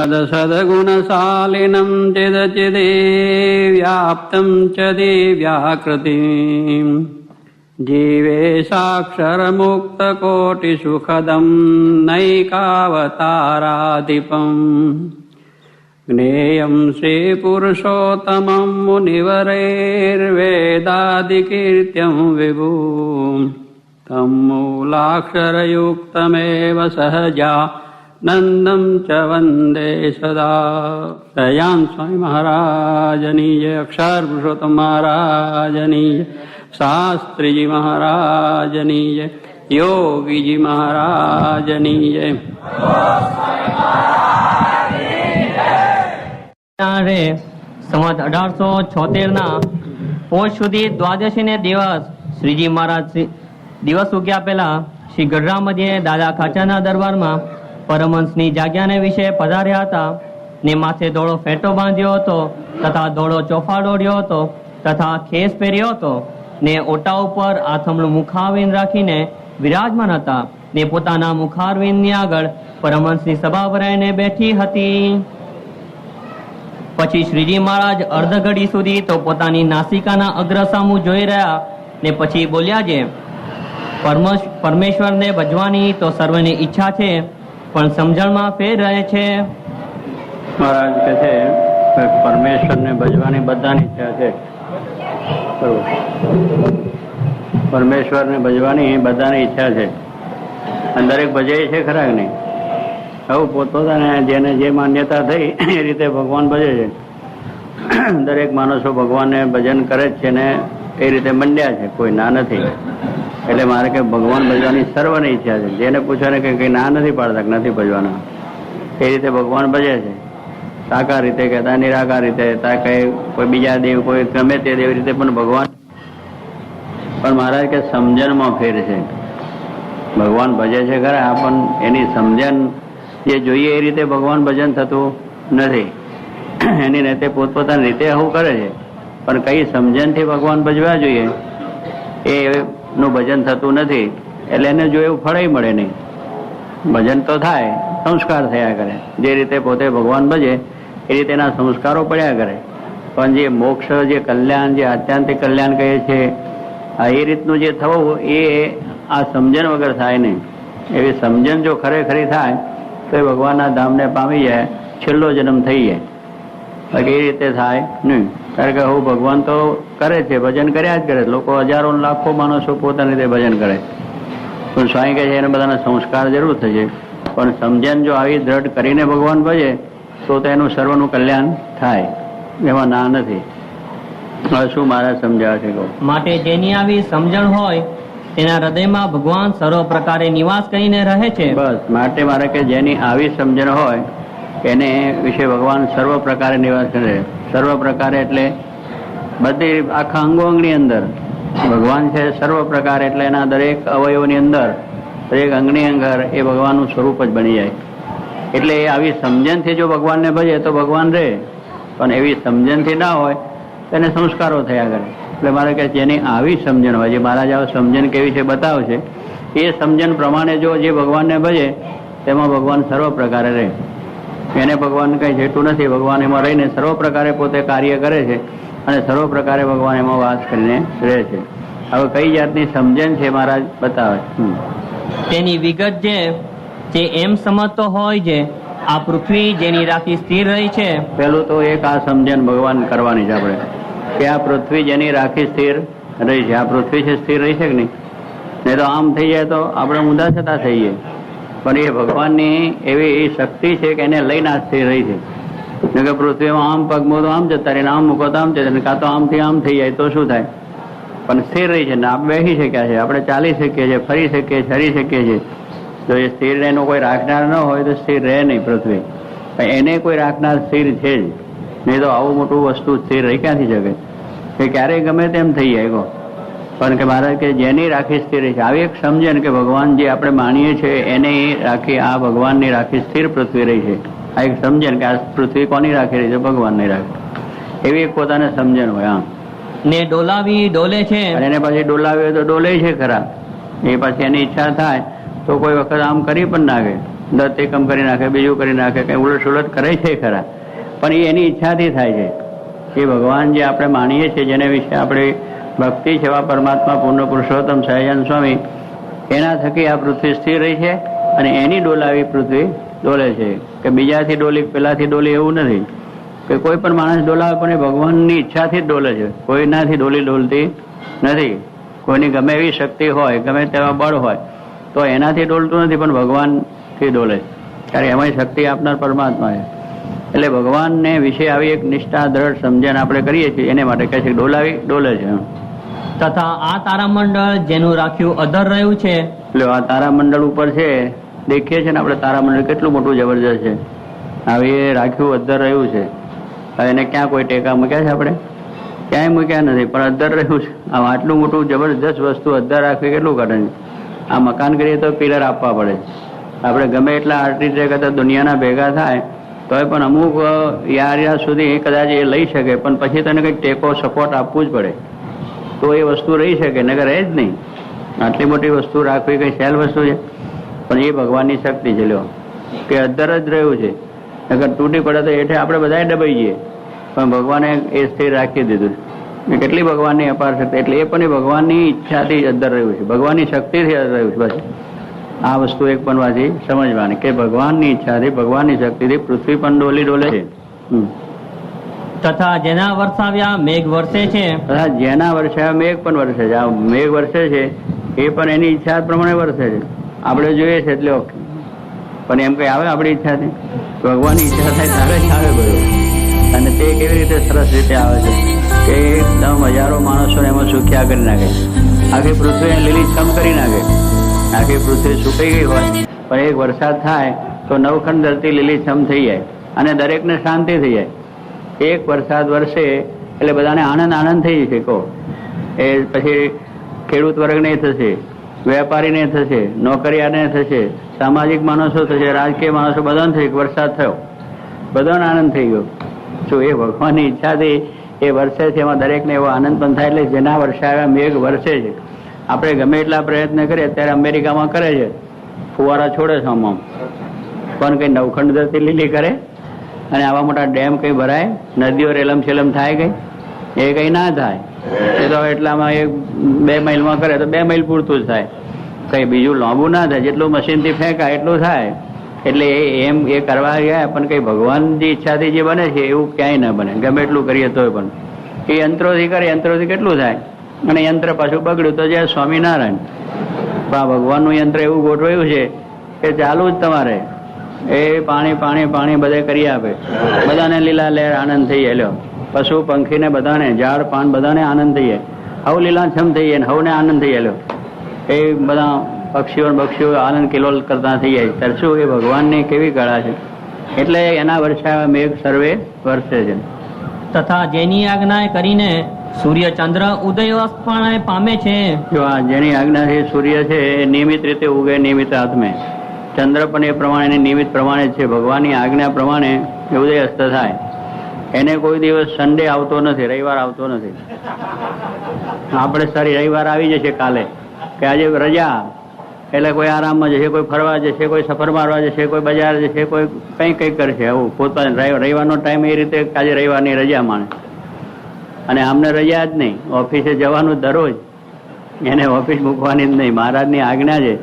સદગુણશાલિનમ ચિદચિદે વ્યાપ્તમ ચ દિવ્યાકૃતિમ જીવેશાક્ષરમુક્તકોટિસુખદમ નૈકાવતારાધિપમ જ્ઞેયં શ્રીપુરુષોત્તમં મુનિવરૈર્વેદાદિકીર્ત્યં વિભું તમ મૂલાક્ષરયુક્તમેવ સહજાનંદં ચ વંદે સદા. દયાન સ્વામી મહારાજની જય, અક્ષર પુરુષોત્તમ મહારાજની જય, શાસ્ત્રીજી મહારાજની જય, યોગીજી મહારાજની જય. સંવત 1876 પોષ સુધી દ્વાદશી ને દિવસ શ્રીજી મહારાજ દિવસ ઉગ્યા પહેલા શ્રી ગઢડા મધ્યે દાદા ખાચાના દરબારમાં પરમહંસની જાગ્યાને વિશે પધાર્યા હતા ને માથે ધોળો ફેટો બાંધ્યો હતો તથા ધોળો ચોફાડ ઓઢ્યો હતો તથા ખેસ પહેર્યો હતો ને ઓટા ઉપર આથમણું મુખારવિંદ રાખીને વિરાજમાન હતા ને પોતાના મુખારવિંદની આગળ પરમહંસની સભા ભરાઈને બેઠી હતી. પછી શ્રીજી મહારાજ અર્ધ ઘડી સુધી તો પોતાની નાસિકાના અગ્રસામું જોઈ રહ્યા ને પછી બોલ્યા છે, પરમેશ્વરને ભજવાની તો સર્વની ઈચ્છા છે પણ સમજણમાં ફેર રહે છે. મહારાજ કહે છે પરમેશ્વરને ભજવાની બધાની ઈચ્છા છે. પરમેશ્વરને ભજવાની બધાની ઈચ્છા છે અને દરેક ભજે છે ખરા નહીં. આવું પોતપોતાને જેને જે માન્યતા થઈ એ રીતે ભગવાન ભજે છે. દરેક માણસો ભગવાનને ભજન કરે જ છે ને એ રીતે મંડ્યા છે, કોઈ ના નથી. એટલે મારે કે ભગવાન ભજવાની સર્વની ઈચ્છા છે. જેને પૂછે ને કે કંઈ ના નથી પાડતા કે નથી ભજવાના, એ રીતે ભગવાન ભજે છે. સાકાર રીતે કહેતા નિરાકાર રીતે કહેતા કઈ કોઈ બીજા દેવ કોઈ ગમે તે દેવ રીતે પણ ભગવાન. પણ મહારાજ કે સમજણમાં ફેર છે. ભગવાન ભજે છે ખરા પણ એની સમજણ જે જોઈએ એ રીતે ભગવાન ભજન થતું નથી. એની રીતે પોતપોતાની રીતે આવું કરે છે પણ કઈ સમજણથી ભગવાન ભજવા જોઈએ એનું ભજન થતું નથી. એટલે એને જો એવું ફળ મળે નહીં. ભજન તો થાય, સંસ્કાર થયા કરે. જે રીતે પોતે ભગવાન ભજે એ રીતે એના સંસ્કારો પડ્યા કરે. પણ જે મોક્ષ, જે કલ્યાણ, જે આત્યંતિક કલ્યાણ કહે છે એ રીતનું જે થવું એ આ સમજણ વગર થાય નહીં. એવી સમજણ જો ખરેખરી થાય તો એ ભગવાનના ધામને પામી જાય, છેલ્લો જન્મ થઈ જાય. બાકી એ રીતે થાય નહીં. કારણ કે હું ભગવાન તો કરે છે, ભજન કર્યા જ કરે. લોકો હજારો લાખો માણસો પોતાની રીતે ભજન કરે. પણ સ્વામી કહે છે એને બધાના સંસ્કાર જરૂર થશે પણ સમજણ જો આવી દ્રઢ કરીને ભગવાન ભજે તો એનું સર્વનું કલ્યાણ થાય, એમાં ના નથી. હવે શું મારે સમજાવે છે કહું. માટે જેની આવી સમજણ હોય તેના હૃદયમાં ભગવાન સર્વ પ્રકારે નિવાસ કરીને રહે છે. બસ માટે મારે કે જેની આવી સમજણ હોય એને વિશે ભગવાન સર્વ પ્રકારે નિવાસ કરે. સર્વ પ્રકારે એટલે બધી આખા અંગોની અંદર ભગવાન છે. સર્વ પ્રકાર એટલે એના દરેક અવયવોની અંદર, દરેક અંગની અંદર એ ભગવાનનું સ્વરૂપ જ બની જાય. એટલે આવી સમજણથી જો ભગવાનને ભજે તો ભગવાન રહે. પણ એવી સમજણથી ના હોય તેને સંસ્કારો થયા કરે. એટલે મારે કે જેની આવી સમજણ હોય, જે મહારાજ આ સમજણ કેવી છે બતાવશે, એ સમજણ પ્રમાણે જો જે ભગવાનને ભજે તેમાં ભગવાન સર્વ પ્રકારે રહે. એને ભગવાન કંઈ જેટલું નથી. ભગવાન એમાં રહીને સર્વ પ્રકારે પોતે કાર્ય કરે છે અને સર્વ પ્રકારે ભગવાન એમાં વાસ કરીને રહે છે. હવે કઈ જાતની સમજણ છે મહારાજ બતાવે. તેની વિગત જે એમ સમજતો હોય છે આ પૃથ્વી જેની રાખી સ્થિર રહી છે. પેલું તો એક આ સમજણ ભગવાન કરવાની છે આપણે કે આ પૃથ્વી જેની રાખી સ્થિર રહી છે. આ પૃથ્વી છે સ્થિર રહી છે કે નહીં? નહીં તો આમ થઈ જાય તો આપણે ઊંધા છતાં થઈએ. પણ એ ભગવાનની એવી શક્તિ છે કે એને લઈને આ સ્થિર રહી છે. કે પૃથ્વીમાં આમ પગ મૂકો તો આમ જતા રહે, આમ મૂકો તો આમ જતા રહે, કાં તો આમથી આમ થઈ જાય તો શું થાય? પણ સ્થિર રહી છે ને આપણે બેસી શક્યા છે, આપણે ચાલી શકીએ છીએ, ફરી શકીએ, હરી શકીએ છીએ. જો એ સ્થિર એનો કોઈ રાખનાર ન હોય તો સ્થિર રહે નહીં પૃથ્વી. એને કોઈ રાખનાર સ્થિર છે જ નહીં. તો આવું મોટું વસ્તુ સ્થિર રહી ક્યાંથી શકે? કે ક્યારેય ગમે તેમ થઈ જાય કહો. પણ કે મહારાજ કે જેની રાખી સ્થિર છે, આવી એક સમજણ કે ભગવાન જે આપણે માનીએ છીએ એને રાખી, આ ભગવાનની રાખી સ્થિર પૃથ્વી રહી છે. આ એક સમજણ કે આ પૃથ્વી કોની રાખી રહી છે? ભગવાનની રાખી. એવી એક પોતાને સમજણ હોય. આમ ને ડોલાવી ડોલે છે, એને પછી ડોલાવી તો ડોલે છે ખરા. એ પછી એની ઈચ્છા થાય તો કોઈ વખત આમ કરી પણ નાખે. દત્ત એકમ કરી નાખે, બીજું કરી નાખે, કઈ ઉલટ સુલટ કરે છે ખરા, પણ એ એની ઈચ્છાથી થાય છે. એ ભગવાન જે આપણે માનીએ છીએ, જેને વિશે આપણે ભક્તિ છે, એવા પરમાત્મા પૂર્ણ પુરુષોત્તમ સહજાનંદ સ્વામી, એના થકી આ પૃથ્વી સ્થિર રહી છે અને એની ડોલાવી પૃથ્વી ડોલે છે. કે બીજાથી ડોલી, પેલાથી ડોલી એવું નથી કે કોઈ પણ માણસ ડોલાવે, પણ એ ભગવાનની ઈચ્છાથી જ ડોલે છે. કોઈનાથી ડોલતી નથી. કોઈની ગમે એવી શક્તિ હોય, ગમે તેવા બળ હોય, તો એનાથી ડોલતું નથી, પણ ભગવાનથી ડોલે. ત્યારે એમાં શક્તિ આપનાર પરમાત્મા છે. એટલે ભગવાનને વિશે આવી એક નિષ્ઠા, દ્રઢ સમજણ આપણે કરીએ છીએ, એને માટે કહે છે ડોલાવી ડોલે છે. તથા આ તારામંડળ જેનું રાખ્યું અધર રહ્યું છે, એટલે આ તારામંડળ ઉપર છે, દેખીએ છીએ ને આપણે તારામંડળ કેટલું મોટું જબરજસ્ત છે. હવે એ રાખ્યું અધર રહ્યું છે. હવે એને ક્યાં કોઈ ટેકા મૂક્યા છે? આપણે ક્યાંય મૂક્યા નથી, પણ અધર રહ્યું છે. આટલું મોટું જબરજસ્ત વસ્તુ અધર રાખવી કેટલું કઠિન છે. આ મકાન કરીએ તો પિલર આપવા પડે. આપણે ગમે એટલા આર્ટિસ્ટ કરતા દુનિયાના ભેગા થાય તોય પણ અમુક યાર સુધી કદાચ એ લઈ શકે, પણ પછી તેને કંઈક ટેકો, સપોર્ટ આપવું જ પડે, તો એ વસ્તુ રહી શકે, નકર રહે જ નહીં. આટલી મોટી વસ્તુ રાખવી કઈ સહેલ વસ્તુ છે? પણ એ ભગવાનની શક્તિ છે. લ્યો કે અધર જ રહ્યું છે, નકર તૂટી પડે તો એઠે આપણે બધા ડબાઈ જઈએ, પણ ભગવાને એ સ્થિર રાખી દીધું. કેટલી ભગવાનની અપાર શક્તિ! એટલે એ પણ ભગવાનની ઈચ્છાથી જ અધર રહ્યું છે, ભગવાનની શક્તિથી અધર રહ્યું છે. બસ આ વસ્તુ એક બનવાથી સમજવાની કે ભગવાનની ઈચ્છાથી, ભગવાનની શક્તિથી પૃથ્વી પણ ડોલે છે. તથા જેના વરસાવ્યા મેઘ વર્ષે છે, તથા જેના વર્ષે મેઘ પણ વર્ષે છે. આ મેઘ વર્ષે છે એ પણ એની ઈચ્છા પ્રમાણે વર્ષે છે. આપણે જોઈએ છે એટલે ઓકે, પણ એમ કઈ આવે આપણી ઈચ્છાથી? ભગવાનની ઈચ્છા થાય ત્યારે જ આવે બધું. અને તે કેવી રીતે સરસ રીતે આવે છે કે એકદમ હજારો માણસોને એમાં સુખ્યા કરી નાખે. આખી પૃથ્વીને લીલીછમ કરી નાખે. આખી પૃથ્વી સુકાઈ ગઈ હોય, પણ એક વરસાદ થાય તો નવખંડ ધરતી લીલીછમ થઈ જાય અને દરેકને શાંતિ થઈ જાય. એક વરસાદ વરસે એટલે બધાને આનંદ થઈ જશે. કહો એ પછી ખેડૂત વર્ગને થશે, વેપારીને થશે, નોકરિયાને થશે, સામાજિક માણસો થશે, રાજકીય માણસો, બધાને થશે. વરસાદ થયો, બધાને આનંદ થઈ ગયો. જો એ ભગવાનની ઈચ્છાથી એ વર્ષે છે, એમાં દરેકને એવો આનંદ પણ થાય. એટલે જેના વર્ષાવ્યા મેઘ વર્ષે છે. આપણે ગમે એટલા પ્રયત્ન કરીએ, અત્યારે અમેરિકામાં કરે છે, ફુવારા છોડે છે આમ, પણ કઈ નવખંડ ધરતી લીલી કરે અને આવા મોટા ડેમ કઈ ભરાય, નદીઓ રેલમ છેલમ થાય કઈ? એ કઈ ના થાય. એ તો એટલામાં 1-2 માઇલમાં કરે તો 2 માઇલ પૂરતું જ થાય, કઈ બીજું લાંબુ ના થાય. જેટલું મશીનથી ફેંકાય એટલું થાય. એટલે એમ એ કરવા ગયા, પણ કઈ ભગવાનની ઈચ્છાથી જે બને છે એવું ક્યાંય ન બને. ગમે એટલું કરીએ તોય પણ એ યંત્રોથી કરે, યંત્રોથી કેટલું થાય? અને યંત્ર પાછું બગડ્યું તો જય સ્વામિનારાયણ. ભગવાનનું યંત્ર એવું ગોઠવાયું છે કે ચાલુ જ તમારે એ પાણી બધે કરી આપે. બધાને લીલા લહેર આનંદ થઈ જાય. પશુ પંખીને બધાને, ઝાડ પાન બધાને આનંદ થઈ જાય. હવ લીલાછમ થઈ જાય, હવને આનંદ થઈ જાય. એ બધા પક્ષીઓ આનંદ કિલોલ કરતા થઈ જાય. ત્યારે શું એ ભગવાનની કેવી કળા છે! એટલે એના વર્ષે મેઘ સર્વે વર્ષે છે. તથા જેની આજ્ઞા કરીને સૂર્ય ચંદ્ર ઉદય પણ પામે છે. જો આ જેની આજ્ઞાથી સૂર્ય છે એ નિયમિત રીતે ઉગે, નિયમિત આત્મે. ચંદ્ર પણ એ પ્રમાણે નિયમિત પ્રમાણે છે. ભગવાનની આજ્ઞા પ્રમાણે ઉદય અસ્ત થાય. એને કોઈ દિવસ સન્ડે આવતો નથી, રવિવાર આવતો નથી. આપણે સારી રવિવાર આવી જશે કાલે કે આજે રજા, એટલે કોઈ આરામમાં જશે, કોઈ ફરવા જશે, કોઈ સફર મારવા જશે, કોઈ બજાર જશે, કોઈ કંઈ કરશે. આવું પોતાની રવિવારનો ટાઈમ એ રીતે આજે રવિવારની રજા માણે. અને આમને રજા જ નહીં, ઓફિસે જવાનું દરરોજ, એને ઓફિસ મૂકવાની જ નહીં. મહારાજની આજ્ઞા છે,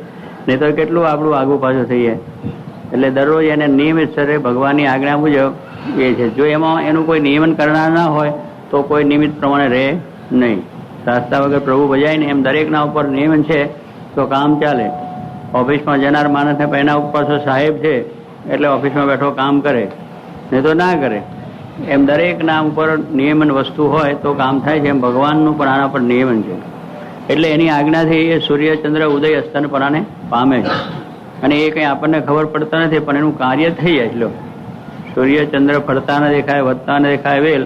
નહીં તો કેટલું આપણું આગું પાછું થઈએ. એટલે દરરોજ એને નિયમિત સ્તરે ભગવાનની આજ્ઞા મુજબ એ છે. જો એમાં એનું કોઈ નિયમન કરનાર ના હોય તો કોઈ નિયમિત પ્રમાણે રહે નહીં. શાસ્ત્રા વગર પ્રભુ ભજાય ને એમ દરેકના ઉપર નિયમન છે તો કામ ચાલે. ઓફિસમાં જનાર માણસને એના ઉપર તો સાહેબ છે એટલે ઓફિસમાં બેઠો કામ કરે, નહીં તો ના કરે. એમ દરેક નામ ઉપર નિયમન વસ્તુ હોય તો કામ થાય છે. એમ ભગવાનનું પણ આના પર નિયમન છે. એટલે એની આજ્ઞાથી એ સૂર્ય ચંદ્ર ઉદય અસ્તન પરાને પામે છે. અને એ કંઈ આપણને ખબર પડતા નથી, પણ એનું કાર્ય થઈ જાય. લો સૂર્ય ચંદ્ર ફરતા ન દેખાય, વધતા ન દેખાય વેલ,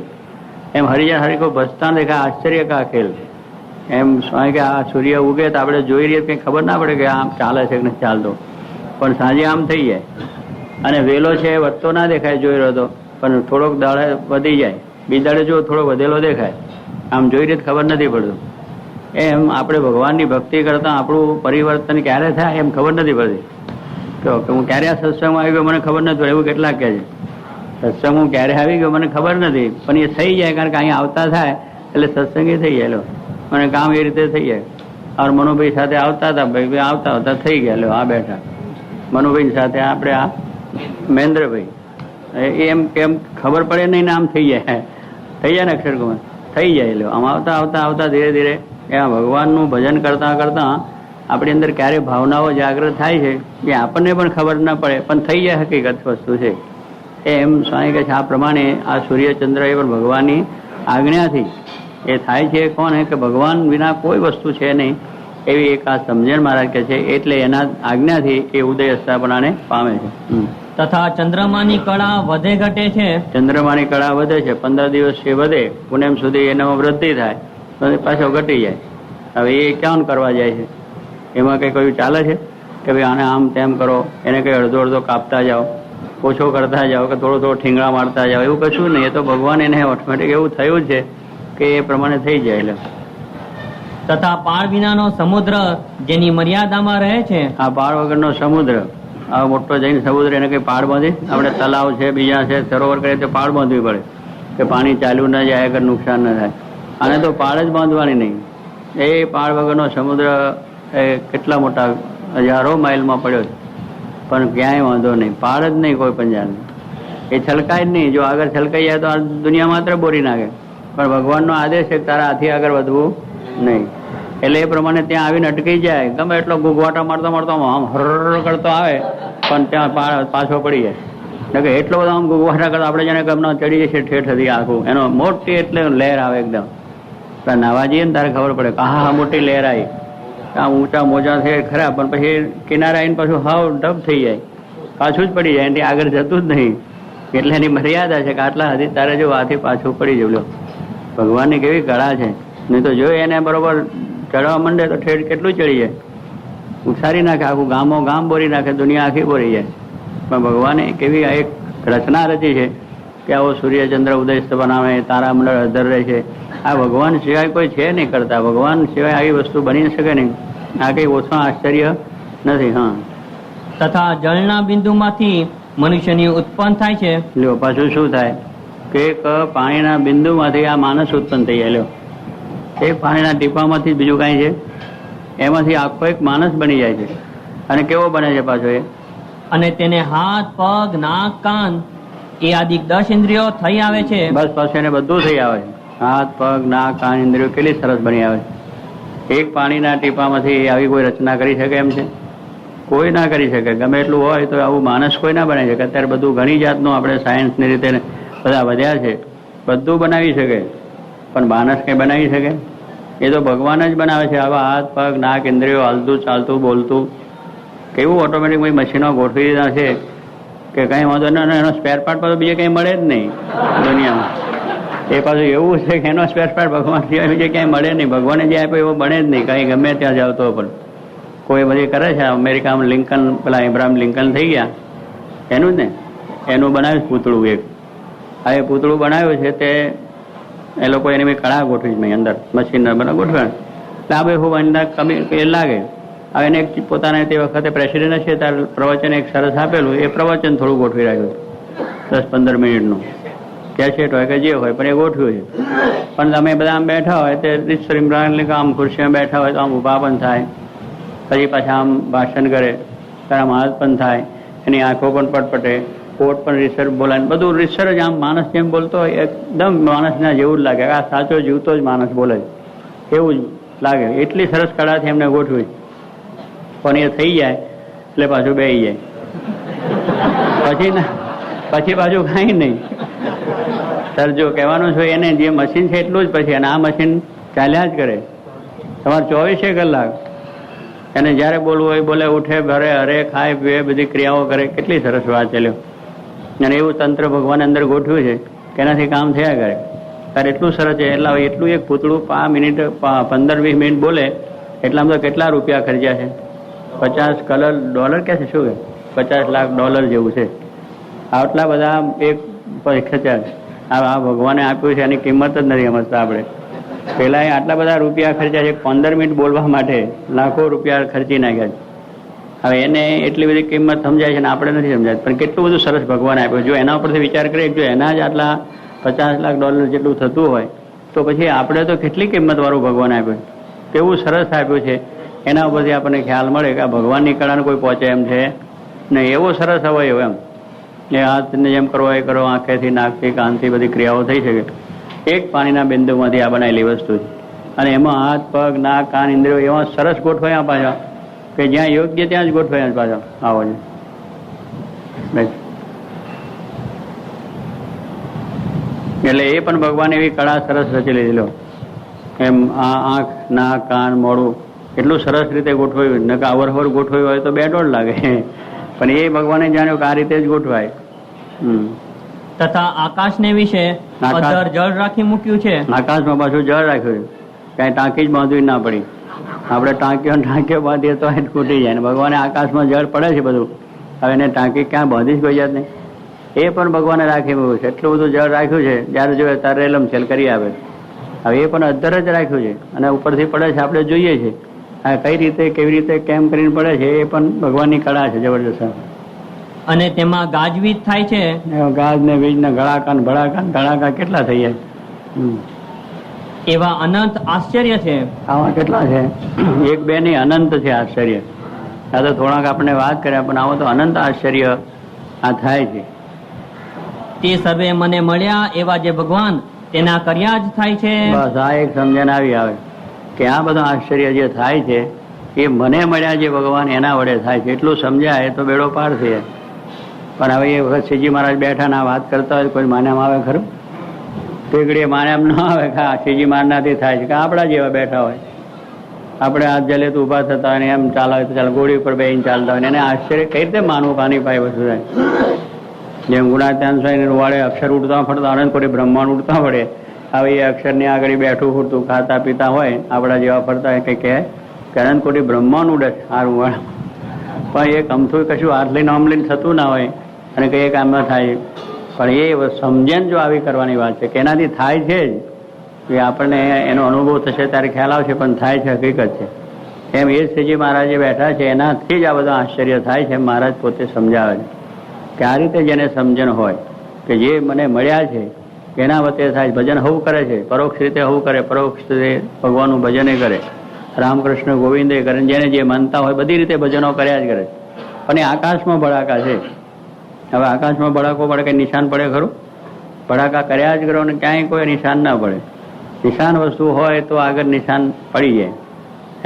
એમ હરિજન હરિકો ભસતા ન દેખાય આશ્ચર્ય કા ખેલ. એમ કે આ સૂર્ય ઉગે તો આપણે જોઈ રહીએ કંઈ ખબર ના પડે કે આમ ચાલે છે કે નથી ચાલતો, પણ સાંજે આમ થઈ જાય. અને વેલો છે વધતો ના દેખાય જોઈ રહ્યો તો, પણ થોડોક દાડે વધી જાય, બીજ દાડે જો થોડોક વધેલો દેખાય. આમ જોઈ રીતે ખબર નથી પડતું. એમ આપણે ભગવાનની ભક્તિ કરતા આપણું પરિવર્તન ક્યારે થાય એમ ખબર નથી પડતી. કે હું ક્યારે આ સત્સંગમાં આવી ગયો મને ખબર નથી, એવું કેટલાક કહે છે સત્સંગ હું ક્યારે આવી ગયો મને ખબર નથી, પણ એ થઈ જાય કારણ કે અહીંયા આવતા થાય એટલે સત્સંગ એ થઈ જાય. મને કામ એ રીતે થઈ જાય. और મનુભાઈ સાથે આવતા હતા, ભાઈ આવતા આવતા થઈ ગયા. લો આ બેઠા મનુભાઈ સાથે આપણે આ મહેન્દ્રભાઈ, એમ કેમ ખબર પડે નહીં ને આમ થઈ જાય ને અક્ષરકુમાર થઈ જાય. લો આમ આવતા આવતા આવતા ધીરે ધીરે એમાં ભગવાનનું ભજન કરતા કરતા આપણી અંદર ક્યારે ભાવનાઓ જાગૃત થાય છે એ આપણને પણ ખબર ના પડે, પણ થઈ જાય હકીકત વસ્તુ છે. એમ સ્વામી કહે છે આ પ્રમાણે આ સૂર્યચંદ્ર એ પણ ભગવાનની આજ્ઞાથી એ થાય છે. કોને કે ભગવાન વિના કોઈ વસ્તુ છે નહીં એવી એક આ સમજણ મહારાજ કે છે, એટલે એના આજ્ઞાથી એ ઉદય સ્થાપનાને પામે છે. તથા ચંદ્રમાની કળા વધે ઘટે છે. ચંદ્રમાની કળા વધે છે, 15 દિવસ એ વધે, પૂનમ સુધી એનામાં વૃદ્ધિ થાય, પછી પાછો ઘટી જાય. હવે એ ક્યાં કરવા જાય છે? એમાં કઈ કોઈ ચાલે છે કે ભાઈ આને આમ તેમ કરો, એને કઈ અડધો અડધો કાપતા જાઓ, ઓછો કરતા જાઓ કે થોડો થોડો ઠીંગણા મારતા જાઓ, એવું કશું નહીં. એ તો ભગવાન એને ઓટોમેટિક એવું થયું છે કે એ પ્રમાણે થઈ જાય. એટલે તથા પાળ વિનાનો સમુદ્ર જેની મર્યાદામાં રહે છે. આ પાળ વગરનો સમુદ્ર, આ મોટો જઈને સમુદ્ર એને કઈ પાળ બાંધી, આપણે તલાવ છે બીજા છે સરોવર કરે તો પાળ બાંધવી પડે કે પાણી ચાલ્યું ન જાય અગર નુકસાન ન થાય. આને તો પાળ જ બાંધવાની નહીં. એ પાળ વગરનો સમુદ્ર એ કેટલા મોટા હજારો માઇલમાં પડ્યો છે, પણ ક્યાંય વાંધો નહીં, પાળ જ નહીં કોઈ પંજાબ, એ છલકાય જ નહીં. જો આગળ છલકાઈ જાય તો આ દુનિયા માત્ર બોરી નાખે, પણ ભગવાનનો આદેશ છે તારા હાથી આગળ વધવું નહીં. એટલે એ પ્રમાણે ત્યાં આવીને અટકી જાય, ગમે એટલો ગુગવાટા મારતો મારતો આમ હર કરતો આવે પણ ત્યાં પાછો પડી જાય. કે એટલો બધો આમ ગુગવાટા કરતો આપણે જેને ગમનો ચડી જશે ઠેઠ હતી આખું, એનો મોટી એટલે લહેર આવે એકદમ. નાવા જઈએ ને તારે ખબર પડે કે હા મોટી લહેર આવી, આમ ઊંચા મોજા છે ખરા, પણ પછી કિનારે આવીને પાછું હાવ ડબ થઈ જાય, પાછું જ પડી જાય, એનાથી આગળ જતું જ નહીં. એટલે એની મર્યાદા છે કે આટલા હતી તારે જો આથી પાછું પડી જવું. ભગવાનની કેવી કળા છે! નહીં તો જો એને બરોબર ચડવા માંડે તો ઠેઠ કેટલું ચડી જાય, ઉછારી નાખે, આખું ગામો ગામ બોરી નાખે, દુનિયા આખી બોરી જાય. પણ ભગવાને કેવી એક રચના રચી છે કે આવો સૂર્યચંદ્ર ઉદયસ્થ બનાવે, તારામંડળ અધર રહે છે. આ ભગવાન સિવાય કોઈ છે નહીં કરતા, ભગવાન સિવાય આવી વસ્તુ બની શકે નહીં. આ કઈ ઓછો આશ્ચર્ય નથી. હા, તથા જળના બિંદુમાંથી મનુષ્યની ઉત્પન્ન થાય છે. લ્યો પાછું શું થાય કે એક પાણીના બિંદુમાંથી આ માણસ ઉત્પન્ન થઈ જાય. લ્યો એક પાણીના ટીપામાંથી જ બીજું કાંઈ છે, એમાંથી આખો એક માણસ બની જાય છે. અને કેવો બને છે પાછો એ? અને તેને હાથ, પગ, નાક, કાન એ આદિ 10 ઇન્દ્રિયો થઈ આવે છે. બસ પાછું એને બધું થઈ આવે છે. હાથ, પગ, નાક, કાન, ઇન્દ્રિયો કેટલી સરસ બની આવે છે. એક પાણીના ટીપામાંથી આવી કોઈ રચના કરી શકે એમ છે? કોઈ ના કરી શકે. ગમે એટલું હોય તો આવું માણસ કોઈ ના બનાવી શકે. અત્યારે બધું ઘણી જાતનું આપણે સાયન્સની રીતે બધા વધ્યા છે, બધું બનાવી શકે, પણ માણસ કઈ બનાવી શકે? એ તો ભગવાન જ બનાવે છે. આવા હાથ, પગ, નાક, ઇન્દ્રિયો, હાલતું ચાલતું બોલતું કેવું ઓટોમેટિક મશીનો ગોઠવી દીધા છે કે કઈ વાંધો ન, એનો સ્પેર પાર્ટ પાછો બીજે કઈ મળે જ નહીં દુનિયામાં. એ પાછું એવું છે કે એનો સ્પેર પાર્ટ ભગવાન સિવાય બીજે ક્યાંય મળે નહીં. ભગવાને જે આપ્યો એવો બને જ નહીં, કઈ ગમે ત્યાં જાવ તો. પણ કોઈ બધી કરે છે. અમેરિકામાં લિંકન, પેલા ઇબ્રાહિમ લિંકન થઈ ગયા, એનું જ ને, એનું બનાવ્યું પૂતળું એક. આ એ પૂતળું બનાવ્યું છે તે એ લોકો એની કળા ગોઠવી અંદર મશીન બધા ગોઠવ્યા. એટલે આ ભાઈ ખૂબ અંદર કમી એ લાગે. હવે એને એક પોતાના તે વખતે પ્રેસિડેન્ટ છે ત્યારે પ્રવચન એક સરસ આપેલું, એ પ્રવચન થોડું ગોઠવી રાખ્યું 10-15 મિનિટનું, કેસેટ હોય કે જે હોય, પણ એ ગોઠવ્યું છે. પણ તમે બધા આમ બેઠા હોય તે રીતસર ઇમરાન આમ ખુરશીમાં બેઠા હોય તો આમ ઊભા પણ થાય, પછી પાછા આમ ભાષણ કરે, આમ હાથ પણ થાય, એની આંખો પણ પટપટે, કોટ પણ રીસર બોલાય, બધું રીસર જ આમ માણસ જેમ બોલતો હોય એકદમ માણસના જેવું જ લાગે. આ સાચો જીવતો જ માણસ બોલે એવું જ લાગે. એટલી સરસ કળાથી એમને ગોઠવી. પણ એ થઈ જાય એટલે પાછું બેસી જાય, પછી પાછું કાંઈ નહીં. સર જો કહેવાનું છે એને જે મશીન છે એટલું જ પછી, અને આ મશીન ચાલ્યા જ કરે તમારે 24 કલાક. એને જયારે બોલવું હોય બોલે, ઉઠે, ભરે, હરે, ખાય, પીવે, બધી ક્રિયાઓ કરે. કેટલી સરસ વાત ચાલ્યો. અને એવું તંત્ર ભગવાન અંદર ગોઠવ્યું છે કે એનાથી કામ થયા કરે. ત્યારે એટલું સરસ છે. એટલું એક પૂતળું 5 મિનિટ 15-20 મિનિટ બોલે, એટલામાં તો કેટલા રૂપિયા ખર્ચ્યા છે? $50 કે છે શું, $50 લાખ જેવું છે. આટલા બધા એક ખર્ચા આ ભગવાને આપ્યું છે, એની કિંમત જ નથી સમજતા આપણે. પેલા આટલા બધા રૂપિયા ખર્ચ્યા છે 15 મિનિટ બોલવા માટે, લાખો રૂપિયા ખર્ચી નાખ્યા છે. હવે એને એટલી બધી કિંમત સમજાય છે ને આપણે નથી સમજાય, પણ કેટલું બધું સરસ ભગવાન આપ્યું. જો એના ઉપરથી વિચાર કરીએ, જો એના જ આટલા $50 લાખ જેટલું થતું હોય તો પછી આપણે તો કેટલી કિંમત વાળું ભગવાન આપ્યું, કેવું સરસ આપ્યું છે. એના ઉપરથી આપણને ખ્યાલ મળે કે આ ભગવાનની કળાને કોઈ પહોંચે એમ છે નહીં. એવો સરસ અવયવ એમ એ હાથને જેમ કરવો એ કરો, આંખેથી નાકથી કાનથી બધી ક્રિયાઓ થઈ શકે. એક પાણીના બિંદુમાંથી આ બનાવેલી વસ્તુ છે. અને એમાં હાથ પગ નાક કાન ઇન્દ્રિયો એવા સરસ ગોઠવાયા પાછા કે જ્યાં યોગ્ય ત્યાં જ ગોઠવાયા પાછા. આવો છે એટલે એ પણ ભગવાન એવી કળા સરસ રચી લીધેલો. એમ આ આંખ નાક કાન મોઢું એટલું સરસ રીતે ગોઠવાયું. ન કે અવરહવર ગોઠવાયું હોય તો $2 લાગે, પણ એ ભગવાને જાણ્યું કે આ રીતે જ ગોઠવાય. તથા આકાશને વિશે અધર જળ રાખી મૂક્યું છે. આકાશમાં પાછું જળ રાખ્યું છે, કઈ ટાંકી જ બાંધવી ના પડી. આપણે ટાંકીઓ બાંધીએ તો એ ખૂટી જાય. ભગવાને આકાશમાં જળ પડે છે બધું, હવે એને ટાંકી ક્યાં બાંધી કોઈ જાત નહીં. એ પણ ભગવાને રાખી મૂક્યું છે. એટલું બધું જળ રાખ્યું છે, જયારે જોઈએ ત્યારે રેલમછેલ કરી આવે. હવે એ પણ અધર જ રાખ્યું છે અને ઉપરથી પડે છે, આપણે જોઈએ છે. આ કઈ રીતે કેવી રીતે કેમ કરીને પડે છે એ પણ ભગવાનની કળા છે જબરજસ્ત. અને તેમાં ગાજવીજ થાય છે. ગાજ ને વીજ ને ધડાકા કેટલા થઈ જાય. એવા અનંત આશ્ચર્ય છે. આવા કેટલા છે, એક બે ની અનંત છે આશ્ચર્ય. આ તો થોડાક આપણે વાત કર્યા, પણ આવો તો અનંત આશ્ચર્ય આ થાય છે. તે સર્વે મને મળ્યા એવા જે ભગવાન તેના કર્યા જ થાય છે. બસ આ એક સમજણ આવી આવે કે આ બધું આશ્ચર્ય જે થાય છે એ મને મળ્યા જે ભગવાન એના વડે થાય છે. એટલું સમજાય તો બેડો પાર થઈ. પણ હવે એ વખત શ્રીજી મહારાજ બેઠા ના વાત કરતા હોય કોઈ માને આવે ખરું? તે ઘડીએ માને એમ ના આવે કે શ્રીજી મહારાજથી થાય છે કે આપણા જેવા બેઠા હોય. આપણે હાથ જલે તો ઉભા થતા હોય ને એમ ચાલે તો ચાલે, ગોળી ઉપર બેહીને ચાલતા હોય ને એને આશ્ચર્ય કઈ રીતે માનવું કાની પાય વસ્તુ થાય. જેમ ગુણાત્યાન સ્વામી વાળે અક્ષર ઉડતા ફરતા અનંત કોટી બ્રહ્માંડ ઉડતા પડે, હવે એ અક્ષરની આગળ બેઠું ફૂરતું ખાતા પીતા હોય આપણા જેવા ફરતા હોય કઈ કે અનંત કોટી બ્રહ્માંડ ઉડે સારું વાળા. પણ એ કમથું કશું હાથ લઈને આમ લઈને થતું ના હોય અને કઈ કામ ન થાય. પણ એ સમજણ જો આવી કરવાની વાત છે કે એનાથી થાય છે જ, એ આપણને એનો અનુભવ થશે ત્યારે ખ્યાલ આવશે, પણ થાય છે હકીકત છે. એમ એ શ્રીજી મહારાજે બેઠા છે એનાથી જ આ બધા આશ્ચર્ય થાય છે. મહારાજ પોતે સમજાવે છે કે આ રીતે જેને સમજણ હોય કે જે મને મળ્યા છે એના વતે થાય. ભજન હવું કરે છે, પરોક્ષ રીતે હવું કરે, પરોક્ષ રીતે ભગવાનનું ભજન કરે, રામકૃષ્ણ ગોવિંદે કરે, જેને જે માનતા હોય બધી રીતે ભજનો કર્યા જ કરે. પણ એ આકાશમાં ભડાકા છે. હવે આકાશમાં ભડાકો પડે કે નિશાન પડે ખરું? ભડાકા કર્યા જ કરો ને ક્યાંય કોઈ નિશાન ના પડે. નિશાન વસ્તુ હોય તો આગળ નિશાન પડી જાય.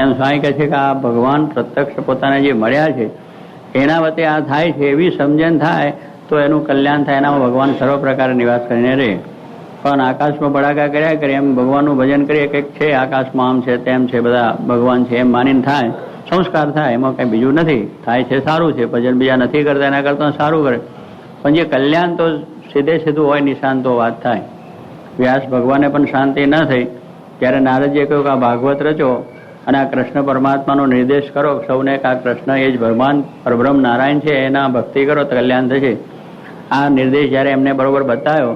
એમ સ્વામી કહે છે કે આ ભગવાન પ્રત્યક્ષ પોતાને જે મળ્યા છે એના વતે આ થાય છે. એવી સમજણ થાય તો એનું કલ્યાણ થાય. એનામાં ભગવાન સર્વ પ્રકારે નિવાસ કરીને રહે. પણ આકાશમાં ભડાકા કર્યા કરે એમ ભગવાનનું ભજન કરીએ કંઈક છે આકાશમાં આમ છે તેમ છે બધા ભગવાન છે એમ માનીને થાય, સંસ્કાર થાય. એમાં કઈ બીજું નથી. થાય છે સારું છે, ભજન બીજા નથી કરતા એના કરતા સારું કરે. પણ જે કલ્યાણ તો સીધે સીધું હોય નિશાન તો વાત થાય. વ્યાસ ભગવાને પણ શાંતિ ન થઈ ત્યારે નારદજીએ કહ્યું કે આ ભાગવત રચો અને આ કૃષ્ણ પરમાત્માનો નિર્દેશ કરો સૌને કે આ કૃષ્ણ એ જ ભગવાન પરબ્રહ્મ નારાયણ છે, એના ભક્તિ કરો તો કલ્યાણ થશે. આ નિર્દેશ જયારે એમને બરોબર બતાવ્યો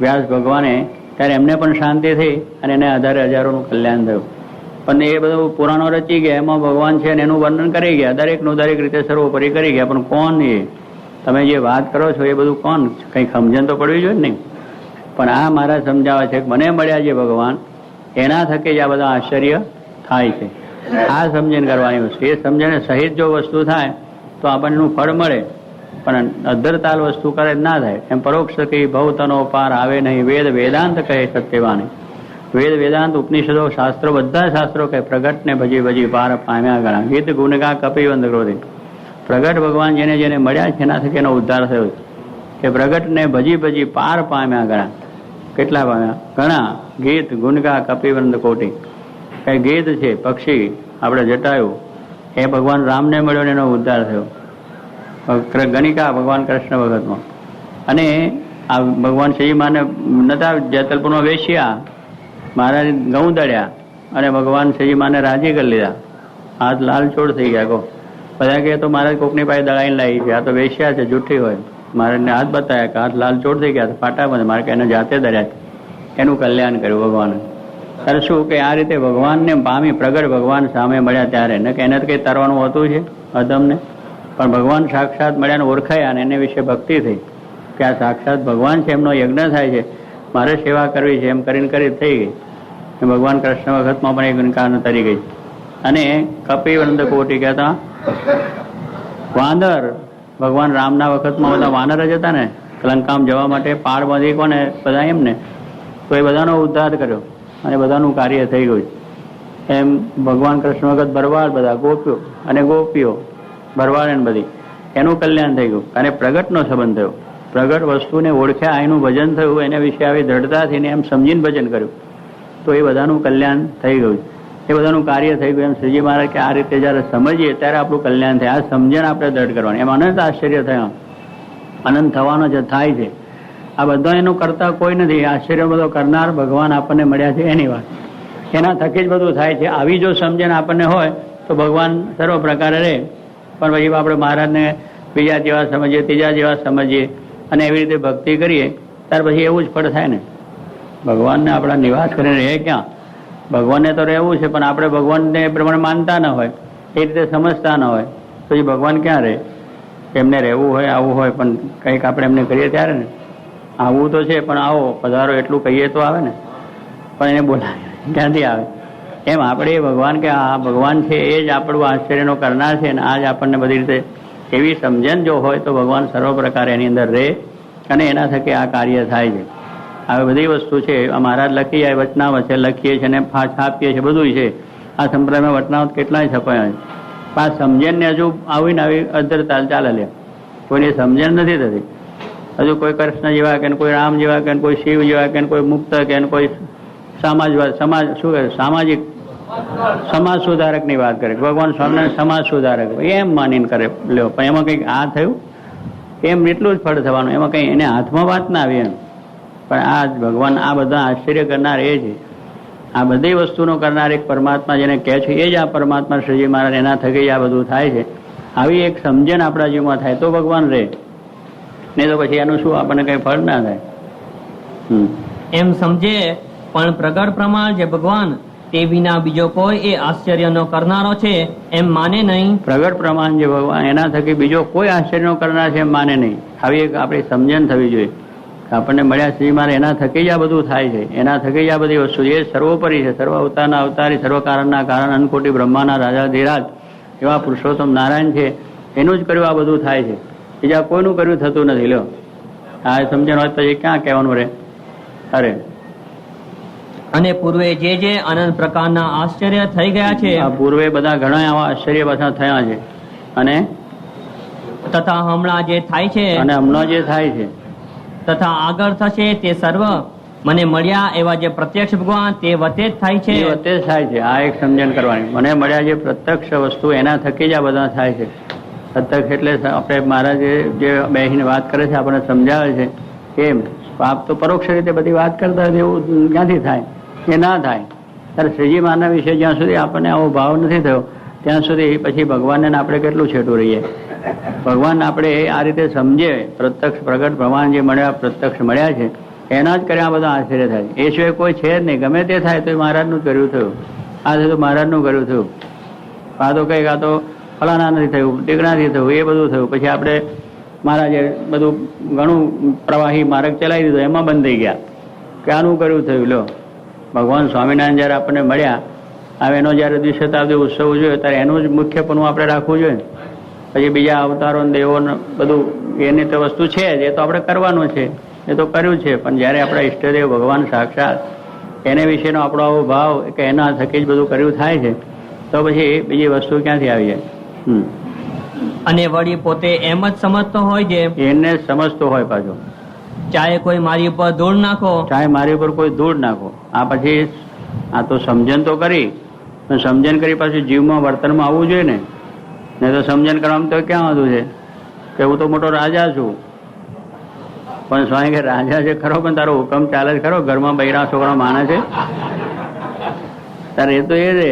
વ્યાસ ભગવાને ત્યારે એમને પણ શાંતિ થઈ અને એને આધારે હજારોનું કલ્યાણ થયું. પણ એ બધું પુરાણો રચી ગયા, એમાં ભગવાન છે એનું વર્ણન કરી ગયા, દરેકનું દરેક રીતે સર્વોપરી કરી ગયા. પણ કોણ એ તમે જે વાત કરો છો એ બધું કોણ? કંઈક સમજણ તો પડવી જોઈએ ને. પણ આ મારા સમજાવે છે કે મને મળ્યા જે ભગવાન એના થકી જ આ બધા આશ્ચર્ય થાય છે. આ સમજણ કરવાની વસ્તુ, એ સમજણ સહિત જો વસ્તુ થાય તો આપણને ફળ મળે. પણ અધરતાલ વસ્તુ કરે ના થાય. એમ પરોક્ષ કે ભવતનો પાર આવે નહીં. વેદ વેદાંત કહે સત્યવાણી. વેદ વેદાંત ઉપનિષદો શાસ્ત્રો બધા શાસ્ત્રો કહે પ્રગટ ને ભજી ભજી પાર પામ્યા ગણા. ગીત ગુણગા કપિવંત ક્રોધિ. પ્રગટ ભગવાન જેને જેને મળ્યા છે એના થકી એનો ઉદ્ધાર થયો કે પ્રગટ ને ભજી ભજી પાર પામ્યા ગણા. કેટલા પામ્યા? ઘણા. ગીત ગુણગા કપિવંત કોટી. કઈ ગીત છે પક્ષી આપણે જટાયું એ ભગવાન રામને મળ્યો ને એનો ઉદ્ધાર થયો. ગણિકા ભગવાન કૃષ્ણ ભગતમાં. અને આ ભગવાન શ્રી માને નતા જેતલપુરમાં વેશ્યા, મહારાજ ઘઉં દળ્યા અને ભગવાન શ્રી માને રાજી કરી લીધા. હાથ લાલચોળ થઈ ગયા. કહો બધા કહે તો મહારાજ કોકની પાસે દળાઈને લાવી છે, આ તો વેશ્યા છે જૂઠી હોય. મહારાજને હાથ બતાવ્યા કે હાથ લાલચોળ થઈ ગયા, ફાટા બંધ. મારે એને જાતે દળ્યા, એનું કલ્યાણ કર્યું ભગવાન. ત્યારે શું કે આ રીતે ભગવાનને પામી પ્રગટ ભગવાન સામે મળ્યા ત્યારે ને કે એને તો કઈ તરવાનું હોતું છે અધમને. પણ ભગવાન સાક્ષાત મળ્યાને ઓળખાયા અને એને વિશે ભક્તિ થઈ કે આ સાક્ષાત ભગવાન છે, એમનો યજ્ઞ થાય છે, મારે સેવા કરવી છે, એમ કરીને કરી થઈ ગઈ. ભગવાન કૃષ્ણ વખતમાં પણ એક કારણ તરી ગઈ. અને કપિવંદ કોટી કહેતા વાનર, ભગવાન રામના વખતમાં બધા વાનર જ હતા ને, લંકામાં જવા માટે પાળ બાંધી કોને બધા એમને, તો એ બધાનો ઉદ્ધાર કર્યો અને બધાનું કાર્ય થઈ ગયું. એમ ભગવાન કૃષ્ણ વખત ભરવાડ, બધા ગોપીઓ અને ગોપીઓ ભરવાડ ને બધી, એનું કલ્યાણ થઈ ગયું. અને પ્રગટનો સંબંધ થયો, પ્રગટ વસ્તુને ઓળખ્યા, એનું ભજન થયું, એના વિશે આવી દ્રઢતા થઈને એમ સમજીને ભજન કર્યું, તો એ બધાનું કલ્યાણ થઈ ગયું, એ બધાનું કાર્ય થઈ ગયું. એમ શ્રીજી મહારાજ કે આ રીતે જયારે સમજીએ ત્યારે આપણું કલ્યાણ થાય. આ સમજણ આપણે દ્રઢ કરવાની. એમ અનંત આશ્ચર્ય થયા, અનંત થવાનો જે થાય છે, આ બધા એનું કરતા કોઈ નથી. આશ્ચર્ય બધો કરનાર ભગવાન આપણને મળ્યા છે એની વાત, એના થકી જ બધું થાય છે. આવી જો સમજણ આપણને હોય તો ભગવાન સર્વ પ્રકારે રહે. પણ પછી આપણે મહારાજને બીજા જેવા સમજીએ, ત્રીજા જેવા સમજીએ અને એવી રીતે ભક્તિ કરીએ, ત્યાર પછી એવું જ ફળ થાય ને. ભગવાનને આપણા નિવાસ કરીને રહે ક્યાં? ભગવાનને તો રહેવું છે, પણ આપણે ભગવાનને એ પ્રમાણે માનતા ન હોય, એ રીતે સમજતા ન હોય, તો એ ભગવાન ક્યાં રહે? એમને રહેવું હોય, આવવું હોય, પણ કંઈક આપણે એમને કરીએ ત્યારે ને. આવવું તો છે, પણ આવો પધારો એટલું કહીએ તો આવે ને, પણ એને બોલાવે ક્યાંથી આવે? એમ આપણે ભગવાન કે આ ભગવાન છે એ જ આપણું આશ્ચર્યનો કરનાર છે, અને આ જ આપણને બધી રીતે એવી સમજણ જો હોય તો ભગવાન સર્વ પ્રકારે એની અંદર રહે અને એના થકી આ કાર્ય થાય છે. આવી બધી વસ્તુ છે. આ મહારાજ લખી જાય, વચનાવત છે, લખીએ છીએ અને છાપીએ છીએ, બધું છે. આ સંપ્રદાયમાં વચનાવત કેટલાય છપાયા છે. આ સમજણને હજુ આવીને આવી અધરતાલ ચાલે લે, કોઈની સમજણ નથી થતી. હજુ કોઈ કૃષ્ણ જેવા કે કોઈ રામ જેવા કે કોઈ શિવ જેવા કે કોઈ મુક્ત કે કોઈ સમાજવાદ, સમાજ શું કહે, સામાજિક સમાજ સુધારક ની વાત કરે, ભગવાન સ્વામિનારાયણ સમાજ સુધારક એમ માનીને કરે લ્યો. પણ એમાં કંઈક આ થયું એમ એટલું જ ફળ થવાનું, એમાં કંઈ એને હાથમાં વાત ના આવી એમ. પણ આ ભગવાન આ બધા આશ્ચર્ય કરનાર એ છે. આ બધી વસ્તુનો કરનાર એક પરમાત્મા જેને કહે છે એ જ આ પરમાત્મા શ્રીજી મહારાજ, એના થકી આ બધું થાય છે. આવી એક સમજણ આપણા જીવમાં થાય તો ભગવાન રહે, નહીં તો પછી એનું શું આપણને કઈ ફળ ના થાય. એમ સમજે પણ પ્રગટ પ્રમાણ જે ભગવાન તે વિના બીજો કોઈ એ આશ્ચર્યનો કરનારો છે એમ માને નહીં. પ્રગટ પ્રમાણ જે ભગવાન એના થકી બીજો કોઈ આશ્ચર્યનો કરનાર છે એમ માને નહીં. આવી એક આપણી સમજણ થવી જોઈએ. આપણને મળ્યા શ્રી મારે એના થકી જ આ બધું થાય છે, એના થકી જ આ બધી વસ્તુ એ સર્વોપરી છે. સર્વ અવતારના અવતારી, સર્વ કારણના કારણ, અનકોટી બ્રહ્માના રાજા ધીરાજ એવા પુરુષોત્તમ નારાયણ છે, એનું જ કર્યું આ બધું થાય છે. બીજા કોઈનું કર્યું થતું નથી. લો આ સમજણ હોય તો એ ક્યાં કહેવાનું રહે? અરે અને પૂર્વે જે અનંત પ્રકારના આશ્ચર્ય થઈ ગયા છે, આ પૂર્વે બધા ઘણા આવા આશ્ચર્ય પાછા થયા છે, અને તથા હમણાં જે થાય છે, અને હમણાં જે થાય છે, તથા આગળ થશે તે સર્વ મને મળ્યા એવા જે પ્રત્યક્ષ ભગવાન તે વતે જ થાય છે. એ વતે જ થાય છે. આ એક સમજણ કરવાની. મને મળ્યા જે પ્રત્યક્ષ વસ્તુ એના થકી જ આ બધા થાય છે. પ્રત્યક્ષ એટલે આપણે મહારાજે જે બેહીને વાત કરે છે, આપણને સમજાવે છે એમ. આપ તો પરોક્ષ રીતે બધી વાત કરતા હોય એવું ક્યાંથી થાય? એ ના થાય. ત્યારે શ્રીજી મહારાજના વિશે જ્યાં સુધી આપણને આવો ભાવ નથી થયો ત્યાં સુધી પછી ભગવાનને આપણે કેટલું છેટું રહીએ? ભગવાન આપણે આ રીતે સમજે, પ્રત્યક્ષ પ્રગટ પ્રમાણ જે મળ્યા, પ્રત્યક્ષ મળ્યા છે એના જ કર્યા બધા આશ્ચર્ય થાય. એ સિવાય કોઈ છે જ નહીં. ગમે તે થાય તો મહારાજનું જ કર્યું થયું. આ થયું મહારાજનું કર્યું થયું. આ તો કંઈક આ તો ફલાણા નથી થયું, ટીકણાથી થયું, એ બધું થયું. પછી આપણે મહારાજે બધું ઘણું પ્રવાહી માર્ગ ચલાવી દીધો, એમાં બંધ થઈ ગયા કે આનું કર્યું થયું. લો ભગવાન સ્વામિનારાયણ જયારે આપણને મળ્યા, હવે એનો જયારે દ્વિશતાબ્દી ઉત્સવ જોઈએ ત્યારે એનું જ મુખ્યપણું આપણે રાખવું જોઈએ. પછી બીજા અવતારો દેવો બધું એની તો વસ્તુ છે જ, એ તો આપણે કરવાનું છે, એ તો કર્યું છે. પણ જયારે આપણા ઈષ્ટદેવ ભગવાન સાક્ષાત એને વિશેનો આપણો આવો ભાવ કે એના થકી જ બધું કર્યું થાય છે, તો પછી બીજી વસ્તુ ક્યાંથી આવી જાય? અને વળી પોતે એમ જ સમજતો હોય છે, એને સમજતો હોય પાછો. ચાહે કોઈ મારી ઉપર ધૂળ નાખો, ચાહે મારી ઉપર કોઈ ધૂળ નાખો. આ પછી આ તો સમજણ તો કરી, સમજણ કરી પાછું જીવમાં વર્તનમાં આવવું જોઈએ ને. નહીં તો સમજણ કરવામાં તો ક્યાં હતું છે કે હું તો મોટો રાજા છું. પણ સ્વામી કે રાજા છે ખરો, પણ તારો હુકમ ચાલે જ ખરો. ઘરમાં બૈરા છોકરા માને છે તારે એ તો એ છે.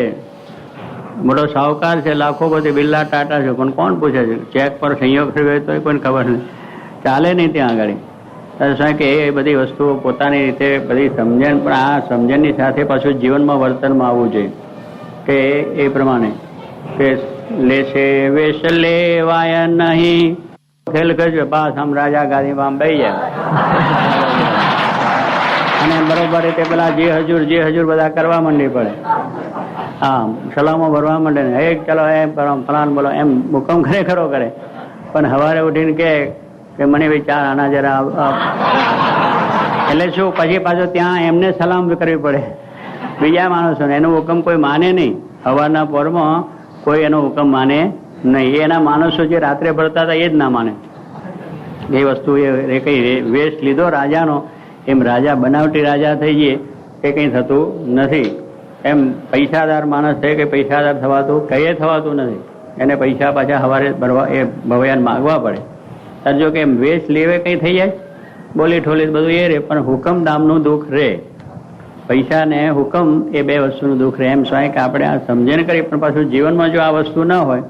મોટો સાહુકાર છે, લાખો બધી બિરલા ટાટા છે, પણ કોણ પૂછે છે? ચેક પર સંયોગ થયો હોય તો કોઈને ખબર નહીં, ચાલે નહીં ત્યાં આગળ. ત્યારે કે એ બધી વસ્તુઓ પોતાની રીતે બધી સમજણ, પણ આ સમજણની સાથે પાછું જીવનમાં વર્તનમાં આવવું જોઈએ કે એ પ્રમાણે કે લેશે વેશ લેવાય નહીં. ખેલ કરજો પાસ આમ રાજા ગાદીમાં બેસી જાય અને બરોબર રીતે પેલા જે હજુર બધા કરવા માંડી પડે. હા, સલામો ભરવા માંડે ને એક ચલો એમ કરો ફલાન બોલો એમ હુકમ ખરો કરે, પણ સવારે ઉઠીને કે મને વિચાર આના જરા એટલે શું પછી પાછો ત્યાં એમને સલામ કરવી પડે બીજા માણસોને. એનો હુકમ કોઈ માને નહીં. સવારના પોરમાં કોઈ એનો હુકમ માને નહીં. એના માણસો જે રાત્રે ભરતા હતા એ જ ના માને. એ વસ્તુ એ કઈ વેશ લીધો રાજાનો, એમ રાજા બનાવટી રાજા થઈ જઈએ એ કઈ થતું નથી. એમ પૈસાદાર માણસ છે કે પૈસાદાર થવાતું કઈ થવાતું નથી. એને પૈસા પાછા સવારે ભરવા એ ભવયાન માગવા પડે. જો કે વેશ લેવે કઈ થઈ જાય, બોલી ઠોલી બધું એ રે, પણ હુકમ નામનું દુઃખ રે. પૈસા ને હુકમ એ બે વસ્તુનું દુઃખ રહે. એમ સ્વાય કે આપણે આ સમજણ કરી, પણ પાછું જીવનમાં જો આ વસ્તુ ના હોય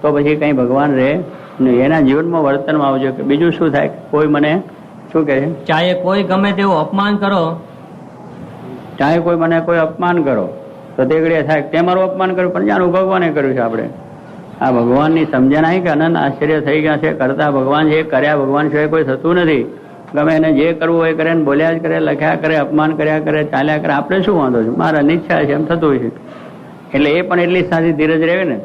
તો પછી કઈ ભગવાન રહે નહીં. એના જીવનમાં વર્તનમાં આવજો. કે બીજું શું થાય, કોઈ મને શું કહે છે, ચાહે કોઈ ગમે તેવું અપમાન કરો, ચાહે કોઈ મને કોઈ અપમાન કરો તો તે ઘડીએ થાય તે મારું અપમાન કર્યું, પણ જાણું ભગવાને કર્યું છે. આપણે આ ભગવાનની સમજણ આવી કે અનંત આશ્ચર્ય થઈ ગયા છે. કરતા ભગવાન છે, કર્યા ભગવાન સિવાય કોઈ થતું નથી. ગમે એને જે કરવું હોય કરે, બોલ્યા જ કરે, લખ્યા કરે, અપમાન કર્યા કરે, ચાલ્યા કરે. આપણે શું વાંધો છે, મારા ઈચ્છા છે એમ થતું હોય છે. એટલે એ પણ એટલી સારી ધીરજ રહે ને,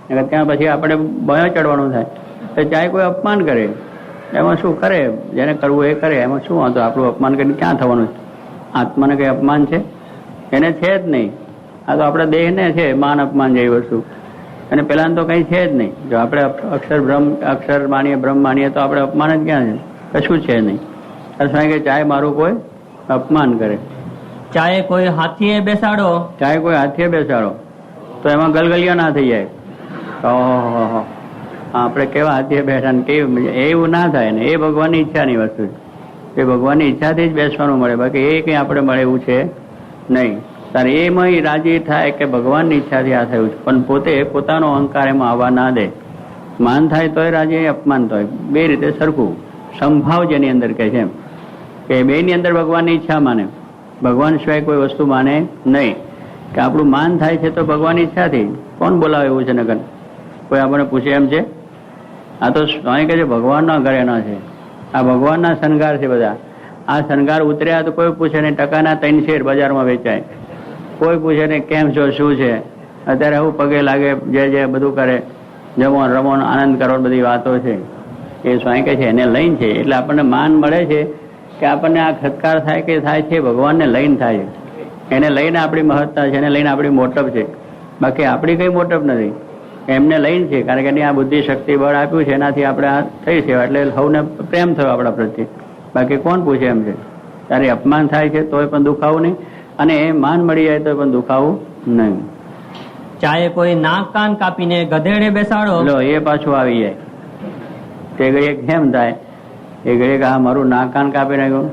ત્યાં પછી આપણે ભયો ચડવાનું થાય. તો ચાહે કોઈ અપમાન કરે એમાં શું કરે, જેને કરવું એ કરે, એમાં શું વાંધો. આપણું અપમાન કરીને ક્યાં થવાનું છે? આત્માને કઈ અપમાન છે? એને છે જ નહીં. આ તો આપણા દેહને છે માન અપમાન જેવી વસ્તુ, અને પેલા તો કઈ છે જ નહીં. જો આપણે અક્ષર માનીએ, બ્રહ્મ માનીએ તો આપણે અપમાન જ ક્યાં છે? કશું છે નહીં. કે ચાહે મારું કોઈ અપમાન કરે, ચાહે કોઈ હાથીએ બેસાડો, ચાહે કોઈ હાથીએ બેસાડો તો એમાં ગલગલિયા ના થઈ જાય. ઓહો, આપણે કેવા હાથીએ બેઠા ને કેવું, એવું ના થાય ને. એ ભગવાનની ઈચ્છાની વસ્તુ છે. એ ભગવાનની ઈચ્છાથી જ બેસવાનું મળે, બાકી એ કઈ આપણે મળે એવું છે નહીં. તારે એમાં રાજી થાય કે ભગવાનની ઈચ્છાથી આ થયું છે, પણ પોતે પોતાનો અહંકાર એમાં આવવા ના દે. માન થાય તોય રાજી, અપમાન તોય, બે રીતે સરખું. સંભાવ જેની અંદર કહે છે એમ કે બે ની અંદર ભગવાનની ઈચ્છા માને, ભગવાન સિવાય કોઈ વસ્તુ માને નહીં. કે આપણું માન થાય છે તો ભગવાનની ઈચ્છાથી. કોણ બોલાવે એવું છે નગર? કોઈ આપણને પૂછે એમ છે? આ તો સ્વામી કહે છે ભગવાનના ઘરેના છે, આ ભગવાનના શણગાર છે બધા. આ શણગાર ઉતર્યા તો કોઈ પૂછે ને, ટકાના 3 શેર બજારમાં વેચાય. કોઈ પૂછે ને કેમ છો, શું છે, અત્યારે આવું પગે લાગે, જે બધું કરે, જમો રમો આનંદ કરો, બધી વાતો છે. એ સ્વામી કહે છે એને લઈને છે. એટલે આપણને માન મળે છે કે આપણને આ સત્કાર થાય કે થાય છે ભગવાનને લઈને થાય છે. એને લઈને આપણી મહત્તા છે, એને લઈને આપણી મોટપ છે. બાકી આપણી કઈ મોટપ નથી, એમને લઈને છે. કારણ કે એની આ બુદ્ધિ શક્તિ બળ આપ્યું છે, એનાથી આપણે આ થઈ છે. એટલે સૌને પ્રેમ થયો આપણા પ્રત્યે. બાકી કોણ પૂછે એમ છે? ત્યારે અપમાન થાય છે તોય પણ દુખાવું નહીં, અને એ માન મળી જાય તો પણ દુખાવું નહીં. ચાહે કોઈ નાક કાન કાપીને ગધેડે બેસાડો, લો એ પાછું આવી જાય. તે ઘડીએ કેમ થાય? એ ઘડીએ કે હા મારું નાક કાન કાપી નાખ્યું.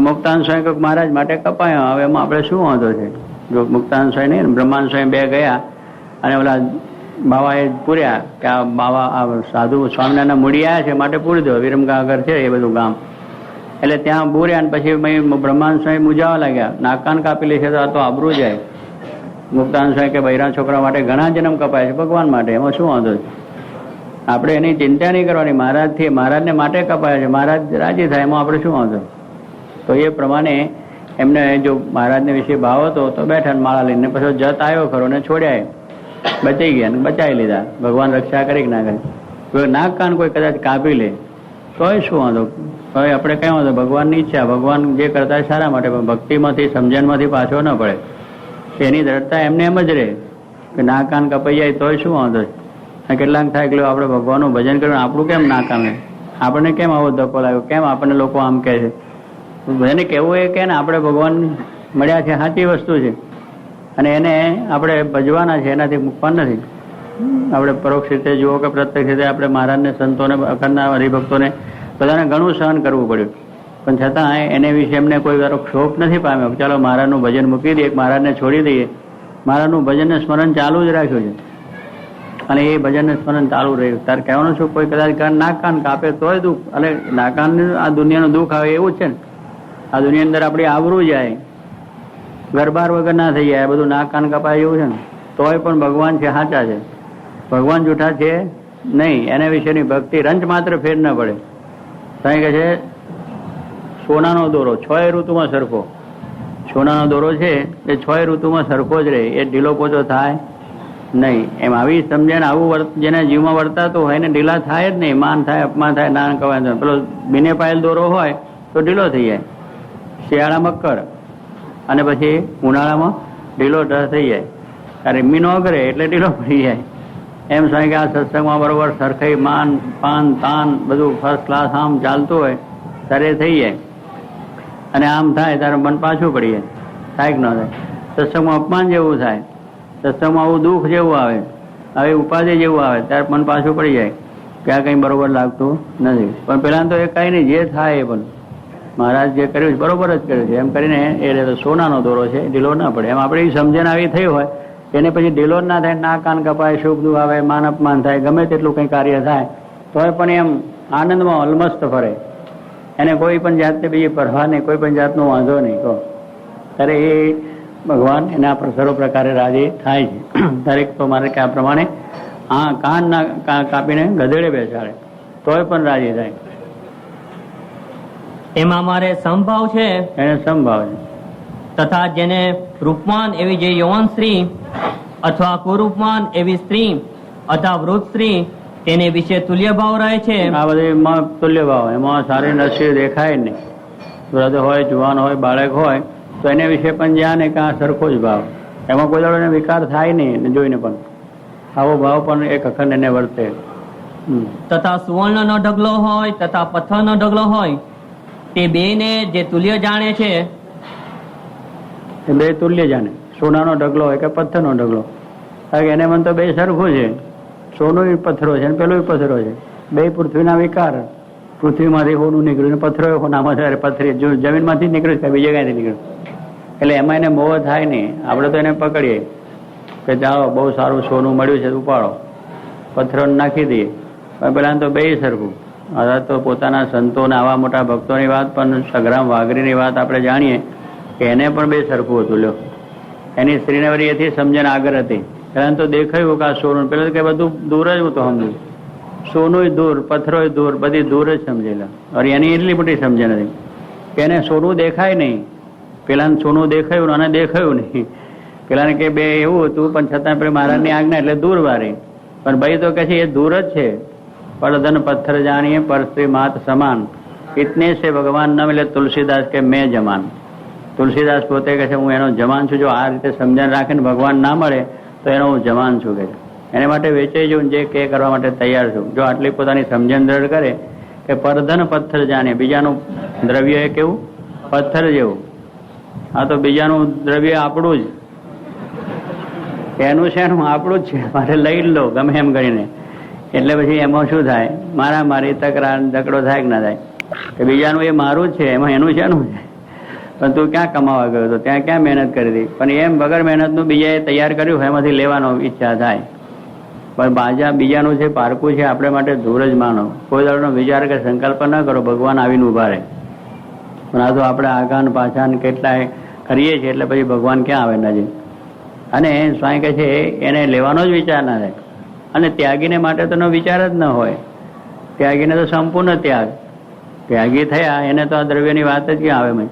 મુક્તાન સ્વામી કહ્યું મહારાજ માટે કપાયો, હવે એમાં આપણે શું વાંધો છે? જો મુક્તાન સ્વામી નહીં, બ્રહ્માંડ સ્વામી બે ગયા અને ઓલા બાવાએ પૂર્યા કે આ બાવા આ સાધુ સ્વામિનારાયણ મૂડી આવ્યા છે માટે પૂરી દો. વિરમગામ આગળ છે એ બધું ગામ, એટલે ત્યાં પૂર્યા. અને પછી બ્રહ્માંડ સ્વામી મૂજાવા લાગ્યા, નાક કાન કાપી લે છે તો આ તો આબરૂ જાય. મુક્તાન સ્વામી કે બૈરા છોકરા માટે ઘણા જન્મ કપાય છે, ભગવાન માટે, એમાં શું વાંધો છે? આપણે એની ચિંતા નહીં કરવાની. મહારાજથી, મહારાજને માટે કપાય છે, મહારાજ રાજી થાય, એમાં આપણે શું વાંધો? તો એ પ્રમાણે એમને જો મહારાજને વિશે ભાવ હતો તો બેઠા માળા લઈને, પછી જત આવ્યો ખરો ને છોડ્યા, બચી ગયા ને બચાવી લીધા. ભગવાન રક્ષા કરી કે ના કરી? નાક કાન કોઈ કદાચ કાપી લે તોય શું વાંધો? હવે આપણે કઈ વાંધો? ભગવાનની ઈચ્છા, ભગવાન જે કરતા સારા માટે, પણ ભક્તિમાંથી સમજણમાંથી પાછો ન પડે. એની દ્રઢતા એમને એમ જ રહે કે નાક કાન કપાઈ જાય તોય શું વાંધો? કેટલાક થાય કે આપણે ભગવાનનું ભજન કર્યું, આપણું કેમ ના કામે? આપણને કેમ આવો ધક્કો લાગ્યો? કેમ આપણને લોકો આમ કહે છે? ભજન કેવું એ કે ને આપણે ભગવાન મળ્યા છે, સાચી વસ્તુ છે, અને એને આપણે ભજવાના છે, એનાથી મૂકવાના નથી. આપણે પરોક્ષ રીતે જુઓ કે પ્રત્યક્ષ રીતે આપણે મહારાજને, સંતોને, અખંડના હરિભક્તોને બધાને ઘણું સહન કરવું પડ્યું, પણ છતાં એને વિશે એમને કોઈ વારો ક્ષોભ નથી પામ્યો. ચાલો મહારાજનું ભજન મૂકી દઈએ, મહારાજને છોડી દઈએ. મહારાજનું ભજનને સ્મરણ ચાલુ જ રાખ્યું છે, અને એ ભજનને સ્મરણ ચાલુ રહ્યું. તારે કહેવાનું શું? કોઈ કદાચ નાક કાન કાપે તોય દુઃખ, અને નાકાન આ દુનિયાનું દુઃખ આવે એવું છે ને. આ દુનિયા અંદર આપણી આવરું જાય, ઘરબાર વગર ના થઈ જાય, બધું નાક કાન કપાય એવું છે ને. તોય પણ ભગવાન છે, સાચા છે. ભગવાન જૂઠા છે નહીં, એના વિશેની ભક્તિ રંચ માત્ર ફેર ન પડે. સાંઈ કહે છે સોનાનો દોરો 6 ઋતુમાં સરખો. સોનાનો દોરો છે એ 6 ઋતુમાં સરખો જ રહે, એ ઢીલો પોચો થાય નહીં. એમ આવી સમજણ આવું જેને જીવમાં વર્તાતું હોય ને ઢીલા થાય જ નહીં. માન થાય, અપમાન થાય, ના કવાય. પેલો બિને પાયેલ દોરો હોય તો ઢીલો થઈ જાય. શિયાળામાં કર અને પછી ઉનાળામાં ઢીલો થઈ જાય. ત્યારે મીનો કરે એટલે ઢીલો પડી જાય. એમ સ્વામી કે આ સત્સંગમાં બરોબર સરખાઈ માન પાન તાન બધું ફર્સ્ટ ક્લાસ આમ ચાલતું હોય ત્યારે થઈ જાય. અને આમ થાય ત્યારે મન પાછું પડી જાય. થાય કે ન થાય? સત્સંગમાં અપમાન જેવું થાય, સત્સંગમાં આવું દુઃખ જેવું આવે, હવે ઉપાધિ જેવું આવે ત્યારે મન પાછું પડી જાય કે આ કંઈ બરોબર લાગતું નથી. પણ પેલા તો એ કઈ નહીં, જે થાય એ પણ મહારાજ જે કર્યું છે બરોબર જ કર્યું છે એમ કરીને એ સોનાનો દોરો છે, ઢીલો ના પડે. એમ આપણે સમજણ આવી થઈ હોય એને પછી ઢીલો ના થાય, ના કાન કપાય, શુભ દુઃખ આવે, માન અપમાન થાય, ગમે તેટલું કંઈ કાર્ય થાય તોય પણ એમ આનંદમાં અલમસ્ત ફરે. એને કોઈ પણ જાતની બીજી પરવા નહીં, કોઈ પણ જાતનો વાંધો નહીં કહો ત્યારે એ ભગવાન એના સર્વ પ્રકારે રાજી થાય છે. દરેક તો મારે કે આ પ્રમાણે કાન ના કાપીને ગધેડે બેસાડે તોય પણ રાજી થાય. એમાં મારે સમભાવ છે, એને સમભાવ છે. તથા જેને રૂપવાન એવી જે યૌવન સ્ત્રી અથવા કુરૂપવાન એવી સ્ત્રી અથવા વૃદ્ધ સ્ત્રી તેને વિશે તુલ્ય ભાવ રહે છે. આ બધી તુલ્ય ભાવ, એમાં સારી નસીબ દેખાય નહીં. વૃદ્ધ હોય, જુવાન હોય, બાળક હોય તો એને વિશે પણ જાણે કે આ સરખો જ ભાવ, એમાં કોઈ દાડો એને વિકાર થાય નહીં. જોઈને પણ આવો ભાવ પણ એક અખંડ એને વર્તે. તથા સુવર્ણનો ઢગલો હોય તથા પથ્થરનો ઢગલો હોય તે બેને જે તુલ્ય જાણે છે, એ બે તુલ્ય જાણે. સોનાનો ઢગલો હોય કે પથ્થરનો ઢગલો, કારણ કે એને મન તો બે સરખું છે. સોનું પથ્થરો છે અને પેલું પથ્થરો છે. બે પૃથ્વીના વિકાર, પૃથ્વીમાંથી સોનું નીકળ્યું ને પથ્થરો સોનામાં પથ્થરી જમીનમાંથી નીકળ્યું છે, બીજે ક્યાંથી નીકળ્યું. એટલે એમાં એને મોહ થાય નહીં. આપણે તો એને પકડીએ કે ચાલો બહુ સારું સોનું મળ્યું છે, ઉપાડો, પથ્થરો નાખી દઈએ. પણ પેલા તો બે સરખું. હવે તો પોતાના સંતોને આવા મોટા ભક્તોની વાત પણ સગ્રામ વાઘરીની વાત આપણે જાણીએ કે એને પણ બે સરખું હતું. લ્યો, એની સ્ત્રીને વળી એથી સમજણ આગળ હતી. પેલા તો દેખાયું કે આ સોનું, પેલા કે બધું દૂર જ હું તો સમજુ, સોનું દૂર, પથ્થરો દૂર, બધી દૂર જ સમજેલા. અને એની એટલી મોટી સમજણ હતી કે એને સોનું દેખાય નહીં. પેલા સોનું દેખાયું અને દેખાયું નહીં. પેલાને કે બે એવું હતું પણ છતાં પેલી મહારાજની આજ્ઞા એટલે દૂર વારી. પણ ભાઈ તો કહે છે એ દૂર જ છે. પરધન પથ્થર જાણીએ પર સ્ત્રી માત સમાન, ઇતને છે ભગવાન ન મિલે તુલસીદાસ કે મેં જમાન. તુલસીદાસ પોતે કહે છે હું એનો જમાન છું. જો આ રીતે સમજણ રાખીને ભગવાન ના મળે તો એનો હું જમાન છું કે એને માટે વેચાઈ જવું, જે કે કરવા માટે તૈયાર છું. જો આટલી પોતાની સમજણ દ્રઢ કરે કે પરધન પથ્થર જાણે, બીજાનું દ્રવ્ય એ કેવું પથ્થર જેવું. આ તો બીજાનું દ્રવ્ય આપણું જ, એનું છે એનું આપણું જ છે, મારે લઈ લો ગમે એમ કરીને. એટલે પછી એમાં શું થાય? મારી તકરાર ઝઘડો થાય કે ના થાય કે બીજાનું એ મારું જ છે, એમાં એનું છે એનું છે. પણ તું ક્યાં કમાવા ગયો હતો, ત્યાં ક્યાં મહેનત કરી હતી? પણ એમ વગર મહેનતનું બીજાએ તૈયાર કર્યું હોય એમાંથી લેવાનો ઈચ્છા થાય. પણ બીજાનું છે, પારકું છે, આપણે માટે દૂર જ માનો. કોઈ દાડોનો વિચાર કે સંકલ્પ ન કરો, ભગવાન આવીને ઉભા રહે. પણ આ તો આપણે આગાન પાછાન કેટલાય કરીએ છીએ એટલે પછી ભગવાન ક્યાં આવે નજીક. અને સ્વામી કહે છે એને લેવાનો જ વિચાર ના થાય. અને ત્યાગીને માટે તો વિચાર જ ન હોય. ત્યાગીને તો સંપૂર્ણ ત્યાગી થયા એને તો આ દ્રવ્યની વાત જ ક્યાં આવે?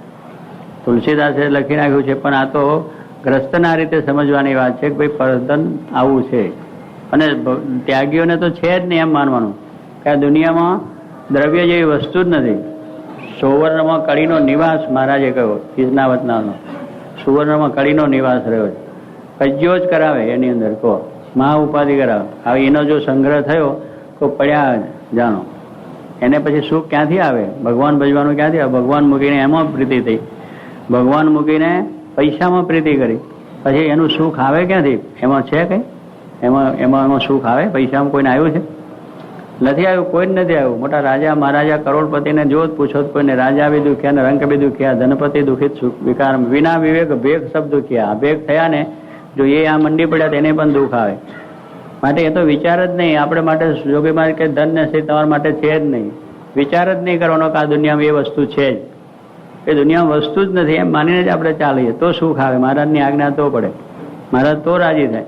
તુલસીદાસે લખી નાખ્યું છે. પણ આ તો ગ્રસ્તના રીતે સમજવાની વાત છે કે ભાઈ પરધન આવું છે. અને ત્યાગીઓને તો છે જ નહીં એમ માનવાનું કે આ દુનિયામાં દ્રવ્ય જેવી વસ્તુ જ નથી. સુવર્ણમાં કળીનો નિવાસ મહારાજે કહ્યો, કૃષ્ણાવતનાનો સુવર્ણમાં કળીનો નિવાસ રહ્યો છે. કજ્યો જ કરાવે એની અંદર કહો, મહા ઉપાધિ કરાવે. હવે એનો જો સંગ્રહ થયો તો પડ્યા જાણો. એને પછી સુખ ક્યાંથી આવે? ભગવાન ભજવાનું ક્યાંથી આવે? ભગવાન મૂકીને એમાં પ્રીતિ થઈ, ભગવાન મૂકીને પૈસામાં પ્રીતિ કરી, પછી એનું સુખ આવે ક્યાંથી? એમાં છે કઈ? એમાં સુખ આવે? પૈસામાં કોઈને આવ્યું છે? નથી આવ્યું, કોઈ જ નથી આવ્યું. મોટા રાજા મહારાજા કરોડપતિને જો પૂછો કોઈને, રાજા બી દુખ્યા ને રંક બી દુખ્યા, ધનપતિ દુખિત વિકાર વિના વિવેક ભેગ સબ દુખ્યા. ભેગ થયા ને જો એ આ મંડી પડ્યા તેને પણ દુઃખ આવે. માટે એ તો વિચાર જ નહીં. આપણે માટે જોગી મારે કે ધન ને છે તમારા માટે છે જ નહીં. વિચાર જ નહીં કરવાનો કે આ દુનિયામાં એ વસ્તુ છે જ. એ દુનિયામાં વસ્તુ જ નથી એમ માનીને જ આપણે ચાલીએ તો સુખ આવે. મહારાજની આજ્ઞા તો પડે, મહારાજ તો રાજી થાય.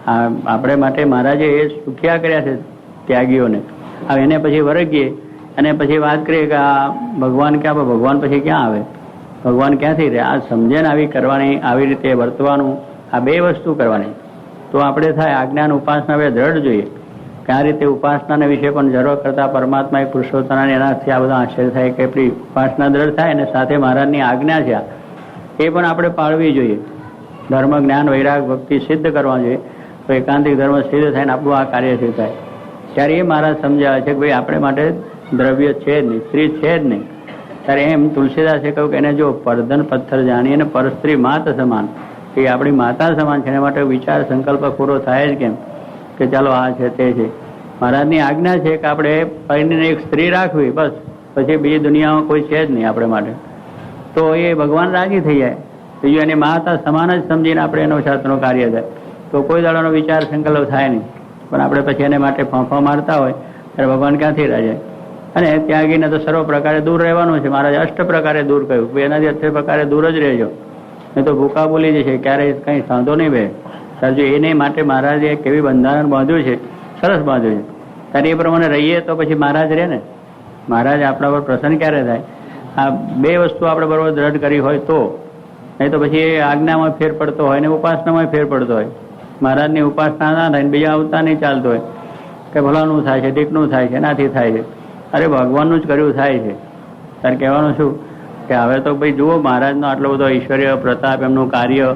આપણે માટે મહારાજે એ સુખ્યા કર્યા છે ત્યાગીઓને. હવે એને પછી વરગીએ અને પછી વાત કરીએ કે આ ભગવાન ક્યાં, ભગવાન પછી ક્યાં આવે, ભગવાન ક્યાંથી રહે? આ સમજણ આવી કરવાની, આવી રીતે વર્તવાનું, આ બે વસ્તુ કરવાની તો આપણે થાય. આજ્ઞાન ઉપાસના બે દ્રઢ જોઈએ કે આ રીતે ઉપાસનાના વિશે પણ જરૂર કરતા પરમાત્મા એક પુરુષોત્તમ, એનાથી આ બધા આશ્ચર્ય થાય કે આપણી ઉપાસના દ્રઢ થાય. અને સાથે મહારાજની આજ્ઞા છે એ પણ આપણે પાળવી જોઈએ. ધર્મ, જ્ઞાન, વૈરાગ, ભક્તિ સિદ્ધ કરવા જોઈએ તો એકાંતિક ધર્મ સિદ્ધ થાય ને આપણું આ કાર્ય સિદ્ધ થાય. ત્યારે એ મહારાજ સમજાવે છે કે ભાઈ આપણે માટે દ્રવ્ય છે જ નહીં, સ્ત્રી છે જ નહીં. ત્યારે એમ તુલસીદાસે કહ્યું કે એને જો પરધન પથ્થર જાણી અને પર સ્ત્રી માત સમાન, એ આપણી માતા સમાન છે. એના માટે વિચાર સંકલ્પ પૂરો થાય જ કેમ કે ચાલો આ છે તે છે. મહારાજની આજ્ઞા છે કે આપણે પરિણીને એક સ્ત્રી રાખવી, બસ, પછી બીજી દુનિયામાં કોઈ છે જ નહીં આપણે માટે. તો એ ભગવાન રાજી થઈ જાય. બીજું એની માતા સમાન જ સમજીને આપણે એનો શાસ્ત્રનો કાર્ય થાય તો કોઈ દાડાનો વિચાર સંકલ્પ થાય નહીં. પણ આપણે પછી એને માટે ફાંફા મારતા હોય ત્યારે ભગવાન ક્યાંથી રાજાય? અને ત્યાગીને તો સર્વ પ્રકારે દૂર રહેવાનું છે. મહારાજ અષ્ટ પ્રકારે દૂર કહ્યું, એનાથી અષ્ટ પ્રકારે દૂર જ રહેજો, નહીં તો ભૂકા બોલી જશે, ક્યારેય કંઈ સાંધો નહીં બે. સાજુ એને માટે મહારાજે કેવી બંધારણ બાંધ્યું છે, સરસ બાંધ્યું છે. ત્યારે એ પ્રમાણે રહીએ તો પછી મહારાજ રહે ને. મહારાજ આપણા પર પ્રસન્ન ક્યારે થાય? આ બે વસ્તુ આપણે બરોબર દ્રઢ કરી હોય તો. નહીં તો પછી એ આજ્ઞામાં ફેર પડતો હોય ને ઉપાસનામાં ફેર પડતો હોય. મહારાજની ઉપાસના ના થાય બીજા આવતા નહીં ચાલતો હોય કે ભલાનું થાય છે, ઢીકનું થાય છે, એનાથી થાય છે. અરે ભગવાનનું જ કર્યું થાય છે. ત્યારે કહેવાનું શું કે હવે તો ભાઈ જુઓ મહારાજનો આટલો બધો ઐશ્વર્ય પ્રતાપ, એમનું કાર્ય,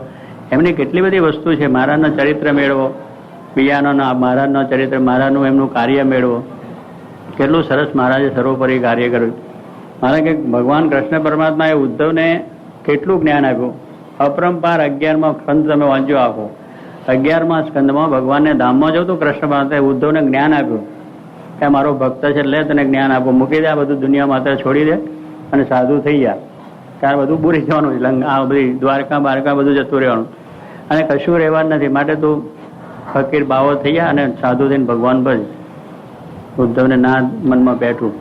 એમની કેટલી બધી વસ્તુ છે. મહારાજનો ચરિત્ર મેળવો, બીજાનો મહારાજનો ચરિત્ર, મહારાજનું એમનું કાર્ય મેળવો. કેટલું સરસ મહારાજે સર્વોપરી કાર્ય કર્યું. મારા કે ભગવાન કૃષ્ણ પરમાત્માએ ઉદ્ધવને કેટલું જ્ઞાન આપ્યું. અપરંપાર 11માં સ્કંદ તમે વાંચો આખો. 11મા સ્કંદમાં ભગવાનને ધામમાં જવું તો કૃષ્ણ પરમાત્માએ ઉદ્ધવને જ્ઞાન આપ્યું કે મારો ભક્ત છે લે તને જ્ઞાન આપો, મૂકી દે આ બધું દુનિયા માત્ર છોડી દે અને સાધુ થઈ ગયા. ત્યારે બધું પૂરી જવાનું છે, આ બધી દ્વારકા બારકા બધું જતું રહેવાનું અને કશું રહેવાનું નથી. માટે તું ફકીર બાવો થઈ ગયા અને સાધુ થઈને ભગવાન ભજ. ઉદ્ધવને ના મનમાં બેઠું,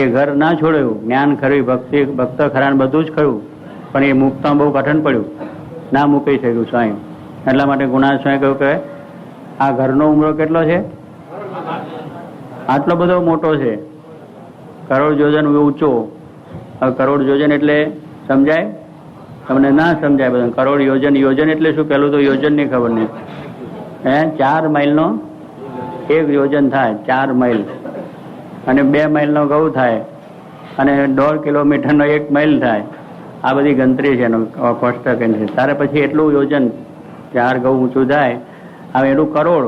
એ ઘર ના છોડ્યું, જ્ઞાન ખરું, ભક્તિ ભક્ત ખરાન બધું જ ખરું, પણ એ મૂકતા બહુ કઠણ પડ્યું, ના મૂકી શક્યું સ્વામી. એટલા માટે ગુણા સ્વામી કહ્યું કે આ ઘરનો ઉમરો કેટલો છે? આટલો બધો મોટો છે, કરોડ યોજન ઊંચો. હવે કરોડ યોજન એટલે સમજાય? તમને ના સમજાય બધા. કરોડ યોજન, યોજન એટલે શું? પેલું તો યોજન ની ખબર નહીં. 4 માઇલનો 1 યોજન થાય, 4 માઇલ, અને 2 માઇલનો ઘઉં થાય, અને 1.5 કિલોમીટરનો 1 માઇલ થાય. આ બધી ગણતરી છે એનું કોષ્ટક છે. ત્યારે પછી એટલું યોજન 4 ઘઉં ઊંચું થાય. હવે એનું કરોડ,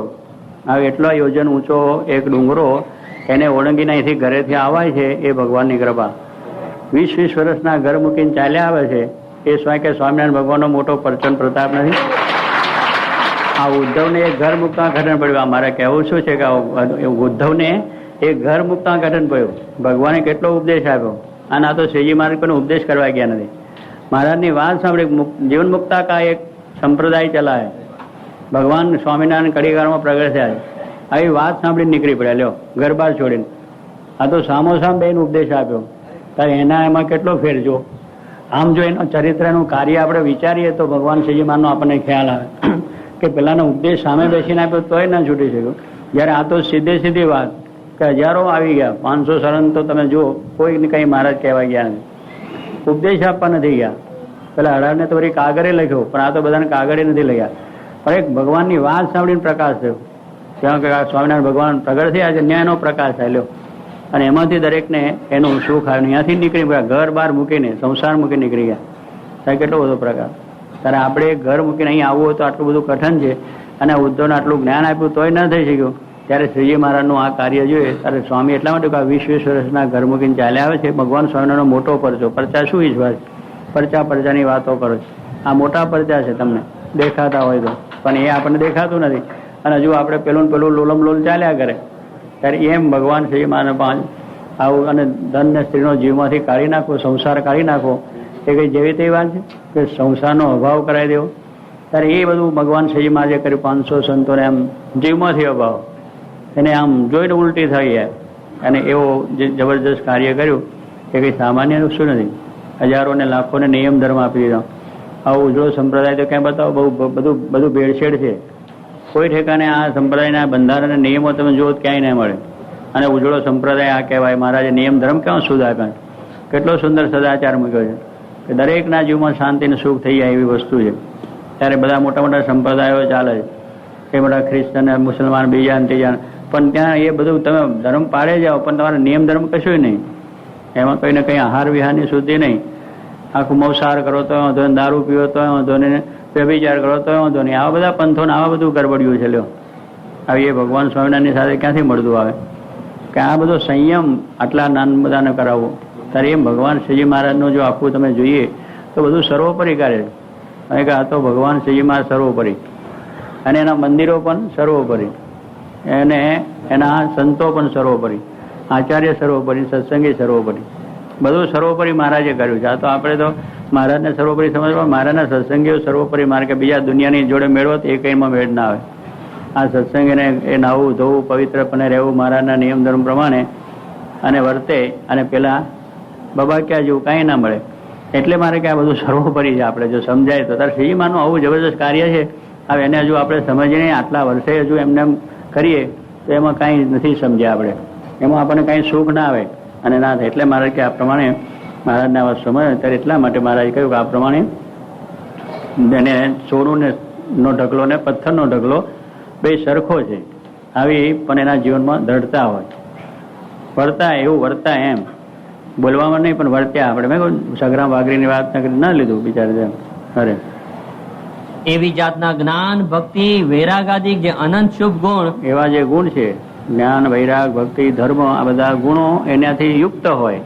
હવે એટલો યોજન ઊંચો એક ડુંગરો એને ઓળંગીને અહીંથી ઘરેથી આવાય છે એ ભગવાનની કૃપા. 20-20 વર્ષના ઘર મૂકીને ચાલ્યા આવે છે એ સ્વાય કે સ્વામિનારાયણ ભગવાનનો મોટો પ્રચંડ પ્રતાપ નથી? આ ઉદ્ધવને એક ઘર મૂકતા ઘટન પડ્યું. આ મારે કહેવું શું છે કે ઉદ્ધવને એક ઘર મૂકતા ઘટન પડ્યું. ભગવાને કેટલો ઉપદેશ આપ્યો. અને આ તો શ્રીજી મહારાજ કોઈને ઉપદેશ કરવા ગયા નથી. મહારાજની વાત સાંભળી જીવન મુક્તા કા એક સંપ્રદાય ચલાવે. ભગવાન સ્વામિનારાયણ કડીગારમાં પ્રગટ થયા. આવી વાત સાંભળીને નીકળી પડ્યા, લ્યો ઘર બાર છોડીને. આ તો સામોસામ બેન ઉપદેશ આપ્યો. ત્યારે એના એમાં કેટલો ફેર જો. આમ જો એનો ચરિત્રનું કાર્ય આપણે વિચારીએ તો ભગવાન શ્રીજી મહારાજનો આપણને ખ્યાલ આવે કે પેલાનો ઉપદેશ સામે બેસીને આપ્યો તોય ના છૂટી શક્યો. જ્યારે આ તો સીધી વાત કે હજારો આવી ગયા, 500 શરણ તો તમે જુઓ, કોઈ કઈ મહારાજ કહેવાય ગયા નથી, ઉપદેશ આપવા નથી ગયા. પેલા 18ને તો વળી કાગળે લખ્યો, પણ આ તો બધાને કાગળે નથી લખ્યા. પણ એક ભગવાનની વાત સાંભળીને પ્રકાશ થયો. ત્યાં કે સ્વામિનારાયણ ભગવાન પ્રગટ થયા છે, ન્યાયનો પ્રકાશ થયેલો. અને એમાંથી દરેકને એનું સુખ આવ્યું. ત્યાંથી નીકળી ગયા, ઘર બહાર મૂકીને, સંસાર મૂકીને નીકળી ગયા. ત્યારે કેટલો બધો પ્રકાર. ત્યારે આપણે ઘર મૂકીને અહીં આવવું હોય તો આટલું બધું કઠણ છે. અને ઉદ્ધવને આટલું જ્ઞાન આપ્યું તોય ન થઈ શક્યું. ત્યારે શ્રીજી મહારાજનું આ કાર્ય જોઈએ ત્યારે સ્વામી એટલા માટે કે 20-20 વર્ષના ઘર મૂકીને ચાલ્યા આવે છે. ભગવાન સ્વામિનારાયણનો મોટો પરચો. પરચા શું ઈશ્વર? પરચાની વાતો કરો છો. આ મોટા પરચા છે, તમને દેખાતા હોય તો, પણ એ આપણને દેખાતું નથી. અને હજુ આપણે પેલું લોલમ લોલ ચાલ્યા કરે. ત્યારે એમ ભગવાન શ્રી મહારાજ આવું અને ધન ને સ્ત્રીનો જીવમાંથી કાઢી નાખો, સંસાર કાઢી નાખો, એ કઈ જેવી તેવી વાત છે કે સંસારનો અભાવ કરાવી દેવો? ત્યારે એ બધું ભગવાન શ્રીજી મહારાજે કર્યું. 500 સંતોને આમ જીવમાંથી અભાવ, એને આમ જોઈને ઉલટી થઈ જાય. અને એવો જબરજસ્ત કાર્ય કર્યું કે કંઈ સામાન્ય શું નથી. હજારોને લાખોને નિયમ ધર્મ આપી દીધો. આવો ઉજળો સંપ્રદાય તો ક્યાં બતાવો, બધું ભેળસેળ છે. કોઈ ઠેકાને આ સંપ્રદાયના બંધારણ અને નિયમો તમે જુઓ ક્યાંય નહીં મળે. અને ઉજળો સંપ્રદાય આ કહેવાય. મહારાજે નિયમ ધર્મ કેવો શુદ્ધ આપ્યા, કેટલો સુંદર સદાચાર મૂક્યો છે કે દરેકના જીવમાં શાંતિ અને સુખ થઈ જાય એવી વસ્તુ છે. ત્યારે બધા મોટા મોટા સંપ્રદાયો ચાલે છે, એ બધા ખ્રિસ્તન મુસલમાન બીજા ને ત્રીજા, પણ ત્યાં એ બધું તમે ધર્મ પાડે જાઓ પણ તમારા નિયમ ધર્મ કશું નહીં. એમાં કંઈ ને કંઈ આહાર વિહારની શુદ્ધિ નહીં. આખું માંસાહાર કરો તો વાંધો નહીં, દારૂ પીવો તો વાંધો નહીં, વ્યભિચાર કરો તો વાંધો નહીં. આવા બધા પંથોને આવા બધું ગરબડ્યું છે. લ્યો આવી એ ભગવાન સ્વામિનારાયણની સાથે ક્યાંથી મળતું આવે કે આ બધો સંયમ આટલા નાન બધાને કરાવવો. ત્યારે એમ ભગવાન શ્રીજી મહારાજનું જો આખું તમે જોઈએ તો બધું સર્વોપરી કાર્ય છે. અને કે આ તો ભગવાન શ્રીજી મહારાજ સર્વોપરી, અને એના મંદિરો પણ સર્વોપરી, અને એના સંતો પણ સર્વોપરી, આચાર્ય સર્વોપરી, સત્સંગી સર્વોપરી, બધું સર્વોપરી મહારાજે કર્યું છે. આ તો આપણે તો મહારાજને સર્વોપરી સમજવા, મહારાજના સત્સંગીઓ સર્વોપરી માર્ગે બીજા દુનિયાની જોડે મેળવો તો એ કંઈમાં મેળ ના આવે. આ સત્સંગીને એ નાવું ધોવું પવિત્રપણે રહેવું મહારાજના નિયમ ધર્મ પ્રમાણે અને વર્તે, અને પેલા બબાક્યા જેવું કાંઈ ના મળે. એટલે મારે કે આ બધું સર્વોપરી છે. આપણે જો સમજાય તો તારે શ્રીજી માનું આવું જબરદસ્ત કાર્ય છે. હવે એને હજુ આપણે સમજીને આટલા વર્ષે હજુ એમને એમ કરીએ તો એમાં કાંઈ નથી સમજ્યા આપણે, એમાં આપણને કાંઈ સુખ ના આવે અને ના થાય. એટલે મારે કે આ પ્રમાણે મહારાજને આ સમજ ત્યારે એટલા માટે મહારાજે કહ્યું કે આ પ્રમાણે એને સોનું નો ઢગલો ને પથ્થરનો ઢગલો બે સરખો છે. આવી પણ એના જીવનમાં દ્રઢતા હોય, વર્તા એવું વર્તા એમ બોલવામાં નહીં પણ વર્ત્યા. આપણે મેં કહું સગ્રામ વાઘરીની વાત ના લીધું બિચારે. અરે એવી જાતના જ્ઞાન ભક્તિ વૈરાગાદિક જે અનંત શુભ ગુણ, એવા જે ગુણ છે જ્ઞાન વૈરાગ ભક્તિ ધર્મ, આ બધા ગુણો એનાથી યુક્ત હોય.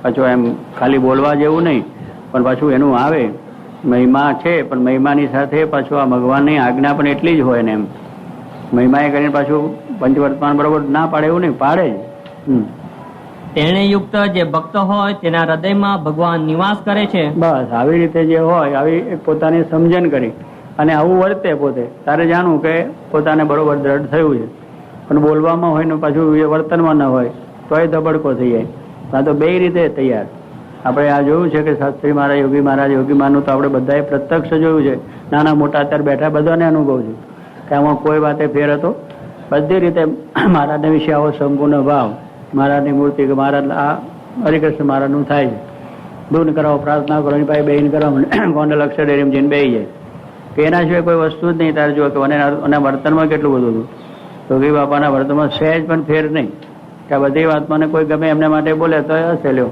પાછું એમ ખાલી બોલવા જેવું નહીં પણ પાછું એનું આવે મહિમા છે, પણ મહિમાની સાથે પાછું આ ભગવાનની આજ્ઞા પણ એટલી જ હોય ને. એમ મહિમાએ કરીને પાછું પંચવર્તમાન બરોબર ના પાડે એવું નહીં, પાડે જ. તેને યુક્ત જે ભક્ત હોય તેના હૃદયમાં ભગવાન નિવાસ કરે છે. બસ આવી રીતે જે હોય આવી પોતાની સમજણ કરી અને આવું વર્તે પોતે, તારે જાણવું કે પોતાને બરોબર દ્રઢ થયું છે. પણ બોલવામાં હોય ને પાછું એ વર્તનમાં ન હોય તો એ ધબડકો થઈ જાય. આ તો બે રીતે તૈયાર. આપણે આ જોયું છે કે શાસ્ત્રી મહારાજ, યોગી મહારાજ, યોગી માનું તો આપણે બધાએ પ્રત્યક્ષ જોયું છે. નાના મોટા અત્યારે બેઠા બધાને અનુભવ છે કે આમાં કોઈ વાતે ફેર હતો. બધી રીતે મહારાજને વિશે આવો સંપૂર્ણ ભાવ, મહારાજની મૂર્તિ કે મહારાજ આ હરિકૃષ્ણ મહારાજનું થાય છે. ધૂન કરાવો, પ્રાર્થના કરો, એની પાસે બેહીને કરાવો, ગોંડલ અક્ષર ડેરીમાં જઈને બેહી જાય કે એના સિવાય કોઈ વસ્તુ જ નહીં. તારે જો કે અને વર્તનમાં કેટલું બધું હતું. યોગી બાપાના વર્તનમાં સહેજ પણ ફેર નહીં કે આ બધી વાતમાં કોઈ ગમે એમને માટે બોલે તો હશે. લ્યો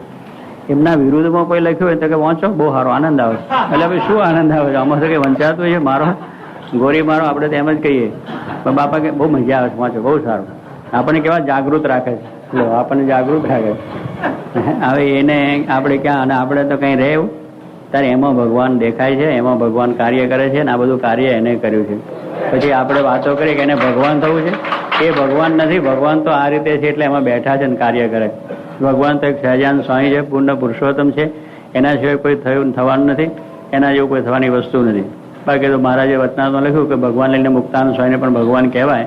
એમના વિરુદ્ધમાં કોઈ લખ્યું હોય તો કે વાંચો બહુ સારો આનંદ આવે. એટલે ભાઈ શું આનંદ આવે છે? આમાં તો કંઈ વંચાતું છે મારો ગોરી મારો, આપણે તો એમ જ કહીએ. પણ બાપા કે બહુ મજા આવે છે, વાંચો બહુ સારું. આપણને કેવા જાગૃત રાખે છે, આપણને જાગૃત રાખે. હવે એને આપણે ક્યાં, અને આપણે તો કંઈ રહેવું ત્યારે એમાં ભગવાન દેખાય છે, એમાં ભગવાન કાર્ય કરે છે, ને આ બધું કાર્ય એને કર્યું છે. પછી આપણે વાતો કરીએ કે એને ભગવાન થવું છે, એ ભગવાન નથી. ભગવાન તો આ રીતે છે એટલે એમાં બેઠા છે ને કાર્ય કરે. ભગવાન તો એક સહજાન સ્વામી છે, પૂર્ણ પુરુષોત્તમ છે, એના સિવાય કોઈ થવાનું નથી, એના જેવું કોઈ થવાની વસ્તુ નથી. બાકી તો મહારાજે વચનામાં લખ્યું કે ભગવાન લઈને મુક્તાનંદ સ્વામીને પણ ભગવાન કહેવાય.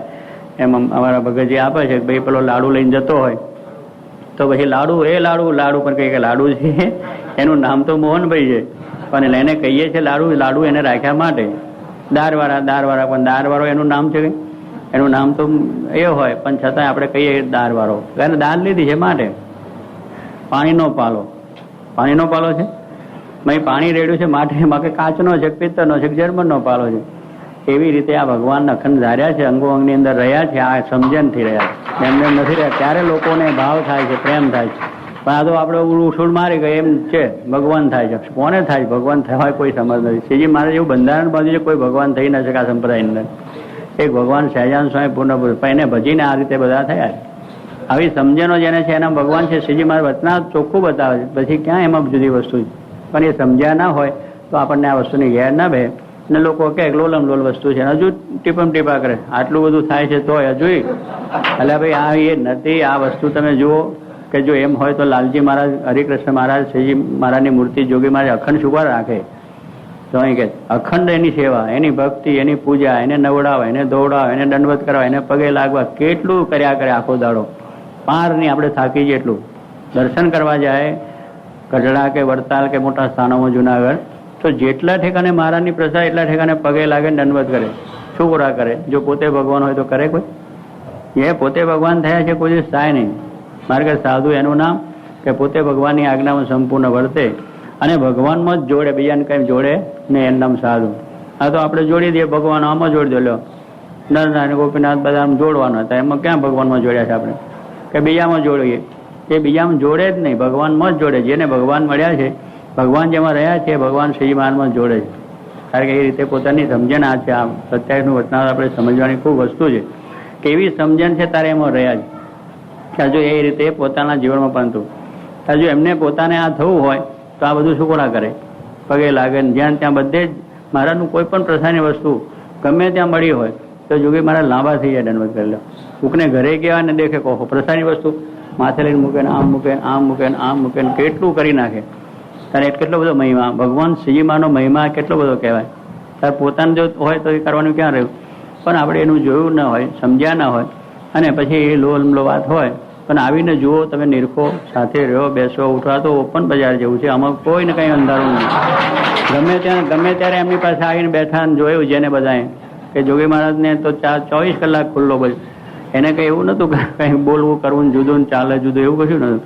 એમ અમારા ભગતજી આપે છે કે ભાઈ પેલો લાડુ લઈને જતો હોય તો પછી લાડુ લાડુ પણ કહીએ કે લાડુ છે, એનું નામ તો મોહનભાઈ છે પણ એને કહીએ છીએ લાડુ એને રાખ્યા માટે. દારવાળા પણ દારવાળો એનું નામ છે, એનું નામ તો એ હોય પણ છતાં આપણે કહીએ દારવાળો, એને દાન લીધી છે માટે. પાણીનો પાલો છે, મેં પાણી રેડ્યું છે માટે કાચનો છે, પિત્તરનો છે, જર્મનનો પાલો છે. એવી રીતે આ ભગવાન અખંડ ધાર્યા છે, અંગો અંગની અંદર રહ્યા છે, આ સમજણથી રહ્યા છે. એમને નથી રહ્યા ત્યારે લોકોને ભાવ થાય છે, પ્રેમ થાય છે. પણ આ તો આપણે ઉછૂળ મારી ગઈ એમ છે ભગવાન થાય છે. કોને થાય? ભગવાન થવાય કોઈ સમજ નથી. શ્રીજી મહારાજ એવું બંધારણ બાંધ્યું છે, કોઈ ભગવાન થઈ ન શકે આ સંપ્રદાયની અંદર. એક ભગવાન સહજાન સ્વામી પૂર્ણ પુરુષ, પણ એને ભજીને આ રીતે બધા થયા. આવી સમજણો જેને છે એના ભગવાન છે. શ્રીજી મહારાજ વચના ચોખ્ખું બતાવે છે, પછી ક્યાં એમાં જુદી વસ્તુ છે. પણ એ સમજ્યા ના હોય તો આપણને આ વસ્તુની ઘેર ના બે. ને લોકો કે લોલમ લોલ વસ્તુ છે, હજુ ટીપા કરે. આટલું બધું થાય છે તોય હજુ એટલે ભાઈ આ એ નથી. આ વસ્તુ તમે જુઓ કે જો એમ હોય તો લાલજી મહારાજ, હરિકૃષ્ણ મહારાજ, શ્રીજી મહારાજની મૂર્તિ જોગી મહારાજ અખંડ શું રાખે? તો અહીં કે અખંડ એની સેવા, એની ભક્તિ, એની પૂજા, એને નવડાવે, એને દોડાવે, એને દંડવત કરાવે, એને પગે લાગવા, કેટલું કર્યા કરે આખો દાડો. પાર નહીં આપણે થાકી જઈએ એટલું. દર્શન કરવા જાય ગઢડા કે વડતાલ કે મોટા સ્થાનોમાં જુનાગઢ, તો જેટલા ઠેકાને મહારાજની પ્રસાદ એટલા ઠેકાને પગે લાગે દંડવત કરે. શું પૂરા કરે? જો પોતે ભગવાન હોય તો કરે કોઈ? એ પોતે ભગવાન થયા છે, કોઈ દિવસ થાય નહીં. મારે કે સાધુ એનું નામ કે પોતે ભગવાનની આજ્ઞામાં સંપૂર્ણ વર્તે અને ભગવાનમાં જ જોડે, બીજાને કઈ જોડે ને એનું નામ સાધુ. આ તો આપણે જોડી દઈએ ભગવાન, આમાં જોડી દો. લો નરનારાયણ ગોપીનાથ બધા જોડવાનો હતા, એમાં ક્યાં ભગવાનમાં જોડ્યા છે આપણે? કે બીજામાં જોડીએ? એ બીજામાં જોડે જ નહીં, ભગવાનમાં જ જોડે. જેને ભગવાન મળ્યા છે, ભગવાન જેમાં રહ્યા છે, ભગવાન શ્રીજી મહારાજમાં જોડે છે. કારણ કે એ રીતે પોતાની સમજણ આ છે. આ 27નું વચનામૃત આપણે સમજવાની ખૂબ વસ્તુ છે કે એવી સમજણ છે તારે એમાં રહ્યા છે. હજુ એ રીતે પોતાના જીવનમાં પરંતુ હજુ એમને પોતાને આ થવું હોય તો આ બધું શું કોના કરે? પગે લાગે ને જ્યાં ત્યાં બધે જ મહારાજનું કોઈ પણ પ્રસાદની વસ્તુ ગમે ત્યાં મળી હોય તો જોગી મહારાજ લાંબા થઈ જાય દંડવત કરી લો. કોકને ઘરે ગયા ને દેખે કહો પ્રસાદની વસ્તુ માથે લઈને મૂકે ને આમ મૂકે આમ મૂકે ને આમ મૂકે ને કેટલું કરી નાખે. ત્યારે કેટલો બધો મહિમા, ભગવાન શ્રીજીમાંનો મહિમા કેટલો બધો કહેવાય. ત્યારે પોતાને જો હોય તો એ કરવાનું ક્યાં રહ્યું? પણ આપણે એનું જોયું ન હોય, સમજ્યા ન હોય અને પછી એ લો વાત હોય. પણ આવીને જુઓ, તમે નિરખો, સાથે રહ્યો, બેસો, ઉઠવા તો ઓપન બજાર જેવું છે. આમાં કોઈને કંઈ અંધારું નહીં. ગમે ત્યારે એમની પાસે આવીને બેઠા જોયું જેને બધાએ કે જોગી મહારાજને તો 24 કલાક ખુલ્લો બોલ. એને કંઈ એવું નહોતું કે કંઈ બોલવું કરવું જુદું ને ચાલે જુદું, એવું કશું નહોતું.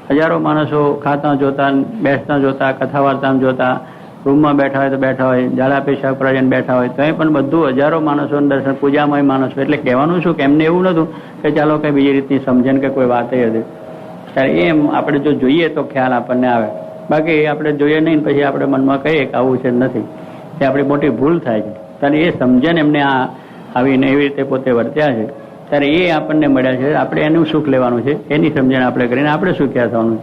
હજારો માણસો ખાતા જોતા, બેસતા જોતા, કથા વાર્તામાં જોતા, રૂમમાં બેઠા હોય તો બેઠા હોય, ઝાડા પેશાબ પ્રજન બેઠા હોય તો પણ બધું હજારો માણસો દર્શન, પૂજામય માણસો. એટલે કહેવાનું શું કે એમને એવું નહોતું કે ચાલો કઈ બીજી રીતની સમજણ કે કોઈ વાત હતી. ત્યારે એમ આપણે જો જોઈએ તો ખ્યાલ આપણને આવે. બાકી આપણે જોઈએ નહીં પછી આપણે મનમાં કહીએ કે આવું છે નથી, એ આપણી મોટી ભૂલ થાય છે. ત્યારે એ સમજણ એમને આ આવીને એવી રીતે પોતે વર્ત્યા છે ત્યારે એ આપણને મળ્યા છે. આપણે એનું સુખ લેવાનું છે, એની સમજણ આપણે કરીને આપણે સુખ્યા થવાનું.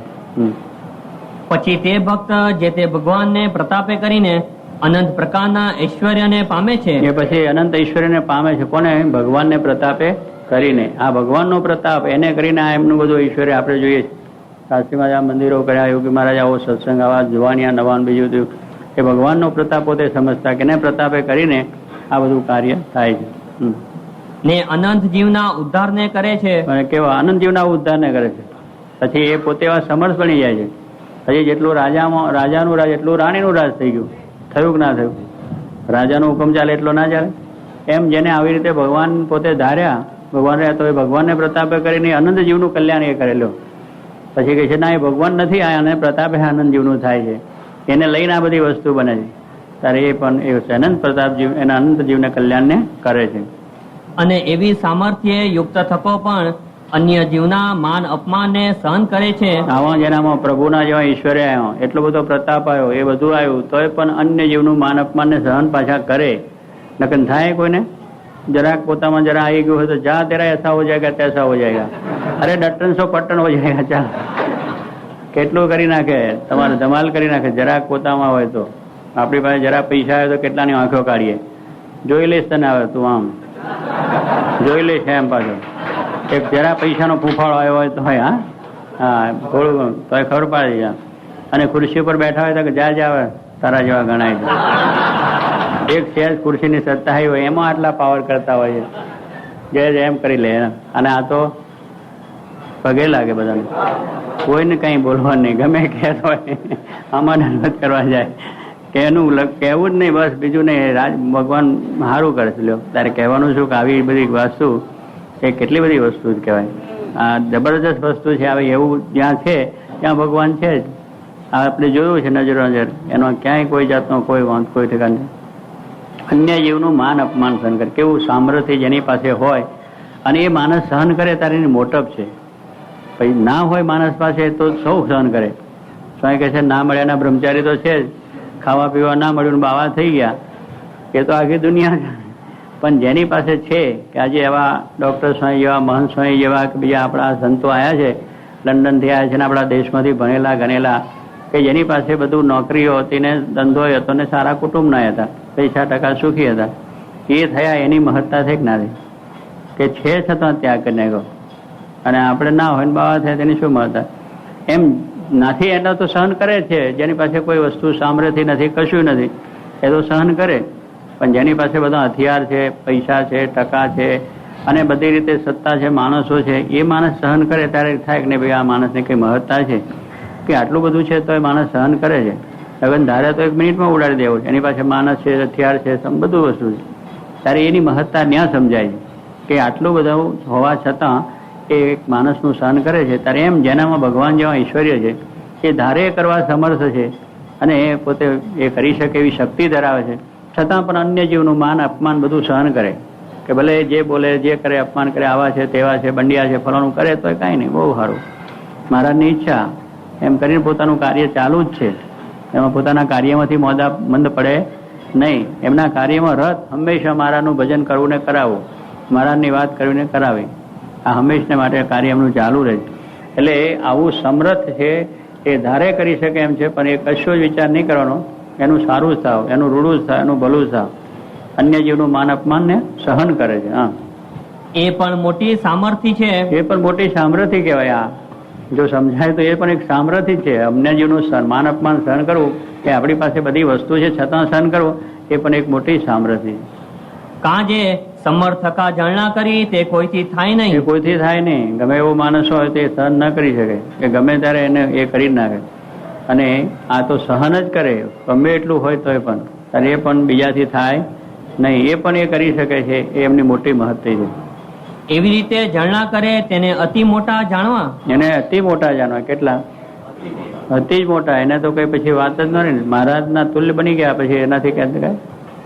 પછી તે ભક્ત જે તે ભગવાનને પ્રતાપે કરીને અનંત પ્રકારના ઐશ્વર્યને પામે છે. એ પછી અનંત ઐશ્વર્યને પામે છે. કોને? ભગવાનને પ્રતાપે કરીને. આ ભગવાનનો પ્રતાપ એને કરીને આ એમનું બધું ઐશ્વર્ય આપણે જોઈએ છીએ. શાસ્ત્રીમાં આ મંદિરો કર્યા, યોગી મહારાજ આવો સત્સંગ, આવા જોવાની, આ નવાન બીજું થયું એ ભગવાનનો પ્રતાપ પોતે સમજતા કે ને પ્રતાપે કરીને આ બધું કાર્ય થાય છે. ને અનંત જીવના ઉદ્ધારને કરે છે. કેવા અનંત જીવના ઉદ્ધારને કરે છે. પછી એ પોતે એવા સમર્થ બની જાય છે. હજી જેટલું રાજાનું રાજ એટલું રાણીનું રાજ થઈ ગયું. થયું કે ના થયું? રાજાનો હુકમ ચાલે એટલો ના ચાલે? એમ જેને આવી રીતે ભગવાન પોતે ધાર્યા, ભગવાન રહ્યા તો એ ભગવાનને પ્રતાપે કરીને અનંત જીવનું કલ્યાણ એ કરેલો. પછી કહે છે ના, એ ભગવાન નથી આયા અને પ્રતાપે આનંદ જીવનું થાય છે. એને લઈને આ બધી વસ્તુ બને છે. ત્યારે એ પણ એ અનંત પ્રતાપ જીવ એના અનંત જીવને કલ્યાણને કરે છે. અને એવી સામર્થ્ય યુક્ત થકો પણ અન્ય જીવના માન અપમાનને સહન કરે છે. આવા જેનામાં પ્રભુના જેવા ઈશ્વરે આવ્યો, એટલો બધો પ્રતાપ આવ્યો, એ બધું આવ્યું તોય પણ અન્ય જીવનું માન અપમાનને સહન પાછા કરે. નકન થાય કોઈને? જરાક પોતામાં જરા આવી ગયું હોય તો જા તેરા એસા હો જાયગા તૈસા હો જાયગા, અરે ડટ્ટન સો પટ્ટન હો જાયગા. ચાલ કેટલું કરી નાખે, તમારે ધમાલ કરી નાખે જરાક પોતામાં હોય તો. આપણી પાસે જરા પૈસા આવે તો કેટલાની આંખો કાઢીએ. જોઈ લઈશ તને આવે તું આમ જોઈ લઈશ એમ પાછો. એક જરા પૈસાનો ફૂફાળો આવ્યો હોય તો હોય હા થોડું તો ખબર પાડી જાય. અને ખુરશી ઉપર બેઠા હોય તો જા આવે તારા જેવા ગણાય છે. એક સહેજ ખુરશીની સત્તા હોય એમાં આટલા પાવર કરતા હોય છે. જે એમ કરી લે. અને આ તો પગે લાગે બધાને, કોઈને કઈ બોલવા નહીં, ગમે કહેતો હોય આમાં દંડવત કરવા જાય કે એનું કહેવું જ નહીં, બસ બીજું નહીં. ભગવાન સારું કરે છે. લ્યો તારે કહેવાનું શું કે આવી બધી વસ્તુ એ કેટલી બધી વસ્તુ જ કહેવાય. આ જબરજસ્ત વસ્તુ છે. આવી એવું જ્યાં છે ત્યાં ભગવાન છે જ. આપણે જોયું છે નજરો નજર, એનો ક્યાંય કોઈ જાતનો કોઈ વાંધ કોઈ ઠેકાણ નહીં. અન્ય જીવનું માન અપમાન સહન કરે. કેવું સામર્થ્ય જેની પાસે હોય અને એ માણસ સહન કરે તારે એની મોટપ છે. પછી ના હોય માણસ પાસે તો સૌ સહન કરે. સ્વામી કહે છે ના મળ્યાના બ્રહ્મચારી તો છે જ, ખાવા પીવા ના મળ્યું બાવા થઈ ગયા, એ તો આખી દુનિયા છે. પણ જેની પાસે છે કે આજે એવા ડોક્ટર સ્વામી જેવા, મહંત સ્વામી જેવા કે બીજા આપણા સંતો આવ્યા છે, લંડનથી આવ્યા છે ને આપણા દેશમાંથી ભણેલા ગણેલા, કે જેની પાસે બધું નોકરીઓ હતી ને ધંધો હતો ને સારા કુટુંબના હતા, પૈસા ટકા સુખી હતા, એ થયા એની મહત્તા થઈ કે ના થઈ? કે છે છતાં ત્યાગ કરી નાખ્યો. અને આપણે ના હોય ને બાવા થયા તેની શું મહત્તા? એમ નથી એટલે તો સહન કરે છે. જેની પાસે કોઈ વસ્તુ સામર્થ્ય નથી, કશું નથી, એ તો સહન કરે. પણ જેની પાસે બધા હથિયાર છે, પૈસા છે, ટકા છે અને બધી રીતે સત્તા છે, માણસો છે, એ માણસ સહન કરે ત્યારે થાય કે નહીં ભાઈ આ માણસને કઈ મહત્તા છે કે આટલું બધું છે તો એ માણસ સહન કરે છે. હવે ધારે તો 1 મિનિટમાં ઉડાડી દેવો છે. એની પાસે માણસ છે, હથિયાર છે, બધું વસ્તુ છે. ત્યારે એની મહત્તા ત્યાં સમજાય છે કે આટલું બધું હોવા છતાં એ એક માણસનું સહન કરે છે. ત્યારે એમ જેનામાં ભગવાન જેવા ઐશ્વર્ય છે, એ ધારે કરવા સમર્થ છે અને એ પોતે એ કરી શકે એવી શક્તિ ધરાવે છે, છતાં પણ અન્ય જીવનું માન અપમાન બધું સહન કરે કે ભલે જે બોલે જે કરે અપમાન કરે, આવા છે તેવા છે બંડિયા છે ફલાણું કરે તો કાંઈ નહીં, બહુ સારું, મહારાજની ઈચ્છા એમ કરીને પોતાનું કાર્ય ચાલુ જ છે. એમાં પોતાના કાર્યમાંથી મંદ પડે નહીં. એમના કાર્યમાં રત હંમેશા મહારાજનું ભજન કરવું ને કરાવવું, મહારાજની વાત કરીને કરાવે, આ હંમેશને માટે કાર્ય એમનું ચાલુ રહે. એટલે આવું સમર્થ છે, એ ધારે કરી શકે એમ છે, પણ એ કશો જ વિચાર નહીં કરવાનો એનું સારું જ થાવ, એનું રૂડું જ થાવ, એનું ભલું જ થાવ. અન્ય જીવનું માન અપમાન ને સહન કરે છે. હા, એ પણ મોટી સામર્થ્ય છે. એ પણ મોટી સામર્થ્ય કહેવાય. આ જો સમજાય તો એ પણ એક સામર્થ્ય છે. અન્ય જીવનું માન અપમાન સહન કરવું, કે આપણી પાસે બધી વસ્તુ છે છતાં સહન કરવું, એ પણ એક મોટી સામર્થ્ય. કાજે સમર્થકા જળના કરી તે કોઈથી થાય નહીં. એ કોઈથી થાય નહીં. ગમે એવો માણસ હોય તે સહન ન કરી શકે, કે ગમે ત્યારે એને એ કરી નાખે. અને આ તો સહન જ કરે, ગમે એટલું હોય તોય પણ, અને એ પણ બીજાથી થાય નહીં, એ પણ એ કરી શકે છે. એ એમની મોટી મહત્વ છે. એવી રીતે જળના કરે તેને અતિ મોટા જાણવા. એને અતિ મોટા જાણવા. કેટલા? અતિ જ મોટા. એને તો કઈ પછી વાત જ ન રહી. મહારાજના તુલ્ય બની ગયા પછી એનાથી કઈ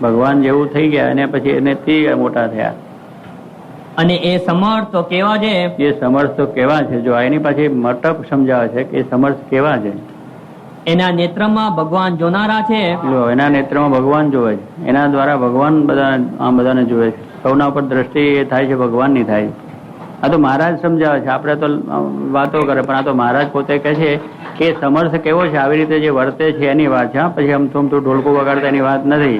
ભગવાન જેવું થઈ ગયા, અને પછી એનેથી મોટા થયા. અને એ સમર્થ તો કેવા છે? એ સમર્થ તો કેવા છે? જો એની પાછી મટપ સમજાવે છે કે એ સમર્થ કેવા છે. એના નેત્રમાં ભગવાન જોનારા છે. એના નેત્રમાં ભગવાન જોવે છે. એના દ્વારા ભગવાન બધાને જોવે છે. સૌના ઉપર દ્રષ્ટિ એ થાય છે, ભગવાનની થાય. આ તો મહારાજ સમજાવે છે, આપણે તો વાતો કરે, પણ આ તો મહારાજ પોતે કહે છે કે સમર્થ કેવો છે, આવી રીતે જે વર્તે છે એની વાત છે. પછી આમ તું ઢોલકું વગાડતા એની વાત નથી,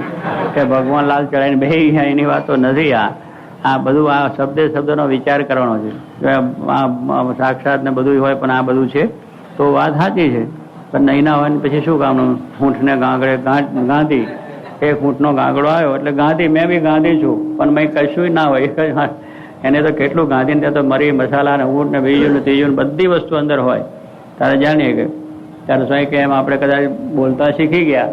કે ભગવાન લાલ ચડાવીને બેહી ગયા એની વાતો નથી. આ બધું આ શબ્દનો વિચાર કરવાનો છે. આ સાક્ષાત ને બધું હોય, પણ આ બધું છે તો વાત સાચી છે, પણ નહીં ના હોય ને પછી શું કામનું? ઊંઠને ગાંગડે ગાંધી, એક ઊંટનો ગાંગડો આવ્યો એટલે ગાંધી, મેં બી ગાંધી છું, પણ મેં કશું ના હોય. એક જ એને તો કેટલું ગાંધીને ત્યાં તો મરી મસાલા ને ઊંટ ને બીજું ને ત્રીજું બધી વસ્તુ અંદર હોય. તારે જાણીએ કે ત્યારે શું કે એમ આપણે કદાચ બોલતા શીખી ગયા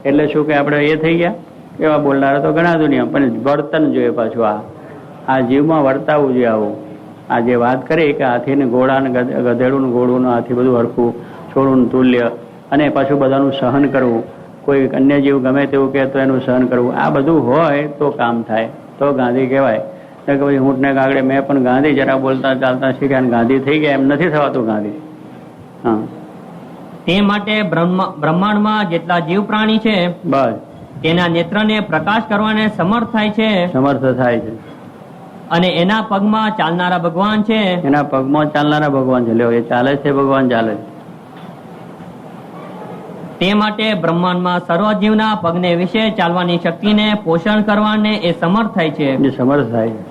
એટલે શું કે આપણે એ થઈ ગયા? એવા બોલનારા તો ઘણા દુનિયા, પણ વર્તન જોઈએ પાછું. આ જીવમાં વર્તાવવું જોઈએ. આવું આ જે વાત કરી કે હાથીને ઘોડા ને ગધેડું ને ઘોડું ને હાથી બધું હરખું, છોડું તુલ્ય, અને પાછું બધાનું સહન કરવું. કોઈ અન્ય જીવ ગમે તેવું કહે તો એનું સહન કરવું. આ બધું હોય તો કામ થાય, તો ગાંધી કહેવાય. કે ભાઈ ઊંટને કાગડે મેં પણ ગાંધી જરા બોલતા ચાલતા શીખ્યા ને ગાંધી થઈ ગયા, એમ નથી થવાતું ગાંધી. હા, તે માટે બ્રહ્માંડમાં જેટલા જીવ પ્રાણી છે બસ તેના નેત્રને પ્રકાશ કરવાને સમર્થ થાય છે. સમર્થ થાય છે. અને એના પગમાં ચાલનારા ભગવાન છે. એના પગમાં ચાલનારા ભગવાન છે. લ્યો, એ ચાલે છે ભગવાન ચાલે છે. તે માટે બ્રહ્માંડમાં સર્વ જીવના પગને વિશે ચાલવાની શક્તિને પોષણ કરવાને એ સમર્થ થાય છે. એ સમર્થ થાય છે.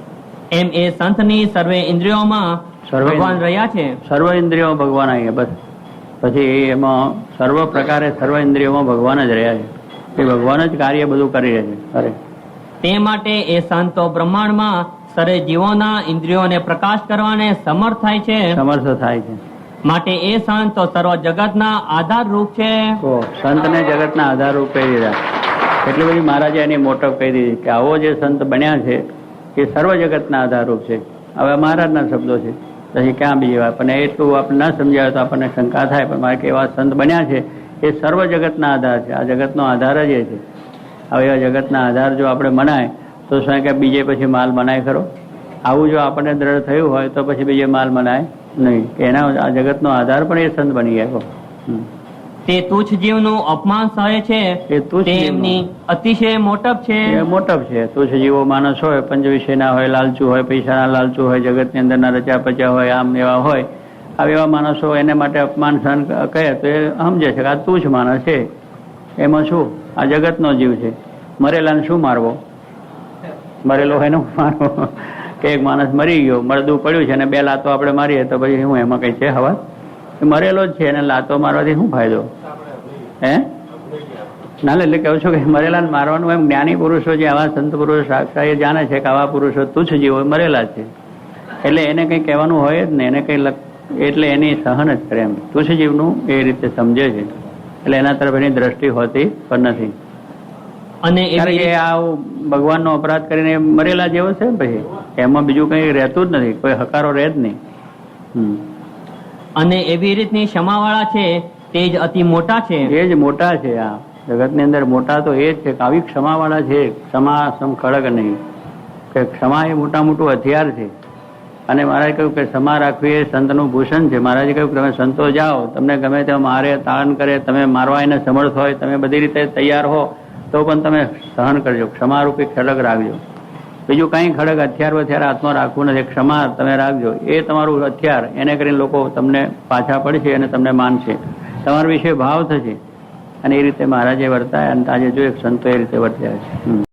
એમ એ સંતની સર્વે ઇન્દ્રિયોમાં ભગવાન રહ્યા છે. સર્વ ઇન્દ્રિયો ભગવાન આવ્યા. બસ પછી એમાં સર્વ પ્રકારે સર્વ ઇન્દ્રિયોમાં ભગવાન જ રહ્યા છે. એ ભગવાન જ કાર્ય બધું કરી રહ્યા છે. તે માટે એ સંતો બ્રહ્માંડમાં સર્વે જીવોના ઇન્દ્રિયોને પ્રકાશ કરવાને સમર્થ થાય છે. સમર્થ થાય છે. માટે એ સંત તો સર્વ જગતના આધાર રૂપ છે. તો સંતને જગતના આધાર રૂપ કહી દીધા. એટલી બધી મહારાજે એની મોટપ કહી દીધી કે આવો જે સંત બન્યા છે એ સર્વ જગતના આધાર રૂપ છે. હવે મહારાજના શબ્દો છે, પછી ક્યાં બીજી વાત. પણ એટલું આપણે ન સમજાવે તો આપણને શંકા થાય, પણ મારે કે એવા સંત બન્યા છે એ સર્વ જગતના આધાર છે. આ જગતનો આધાર જ એ છે. હવે એવા જગતના આધાર જો આપણે મનાય તો શું કે બીજે પછી માલ મનાય ખરો? આવું જો આપણને દ્રઢ થયું હોય તો પછી બીજે માલ મનાય નહીં, કે એના આ જગતનો આધાર પણ એ સંત બની ગયા. તે તુચ્છ જીવનું અપમાન સહે છે. એ તુચ્છ એમની અતિશય મોટપ છે. એ મોટપ છે. તુચ્છ જીવો માણસ હોય, પંચ વિષયના હોય, લાલચુ હોય, પૈસાના લાલચુ હોય, જગતની અંદરના રચા પચા હોય, આમ એવા હોય, એવા માણસો એને માટે અપમાન સહન કહે તો એ સમજે છે કે આ તુચ્છ માણસ છે. એમાં શું? આ જગતનો જીવ છે. મરેલાને શું મારવો? મરેલો હોય ને મારવો કે એક માણસ મરી ગયો, મરદું પડ્યું છે અને બે લાતો આપણે મારીએ તો પછી શું એમાં કઈ છે હવા? મરેલો જ છે એને લાતો મારવાથી શું ફાયદો? હે ના, એટલે કહું છું કે મરેલાને મારવાનું એમ જ્ઞાની પુરુષો જે આવા સંત પુરુષો સાક્ષાત એ જાણે છે કે આવા પુરુષો તુચ્છ જીવો મરેલા છે, એટલે એને કઈ કહેવાનું હોય જ ને, એને કઈ એટલે એની સહન જ કરે. એમ તુચ્છ જીવનું એ રીતે સમજે છે, એટલે એના તરફ એની દ્રષ્ટિ હોતી પણ નથી. અને કારણ એવી કે આ ભગવાનનો અપરાધ કરીને મરેલા જેવો છે ને પછી એમાં બીજું કઈ રહેતું જ નથી, કોઈ હકારો રહે જ નહીં. અને એવી રીતની ક્ષમાવાળા છે તે જ અતિ મોટા છે. એ જ મોટા છે. આ જગતની અંદર મોટા તો એ જ છે કે આવી ક્ષમાવાળા છે. ક્ષમા સમ ખડગ નહીં, કે ક્ષમા એ મોટું હથિયાર છે. અને મહારાજ કહ્યું કે ક્ષમા રાખવી એ સંતનું ભૂષણ છે. મહારાજે કહ્યું કે તમે સંતો જાઓ, તમને ગમે તે મારે, તાણ કરે, તમે મારવા એને સમર્થ હોય, તમે બધી રીતે તૈયાર હો તો પણ તમે સહન કરજો, ક્ષમારૂપી ખડગ રાખજો. બીજું કઈ ખડગ હથિયાર હાથમાં રાખવું નથી. ક્ષમા તમે રાખજો, એ તમારું હથિયાર. એને કરીને લોકો તમને પાછા પડશે અને તમને માનશે, તમારા વિશે ભાવ થશે. અને એ રીતે મહારાજે વર્તાય અને આજે જો એક સંતો એ રીતે વર્ત્યા છે.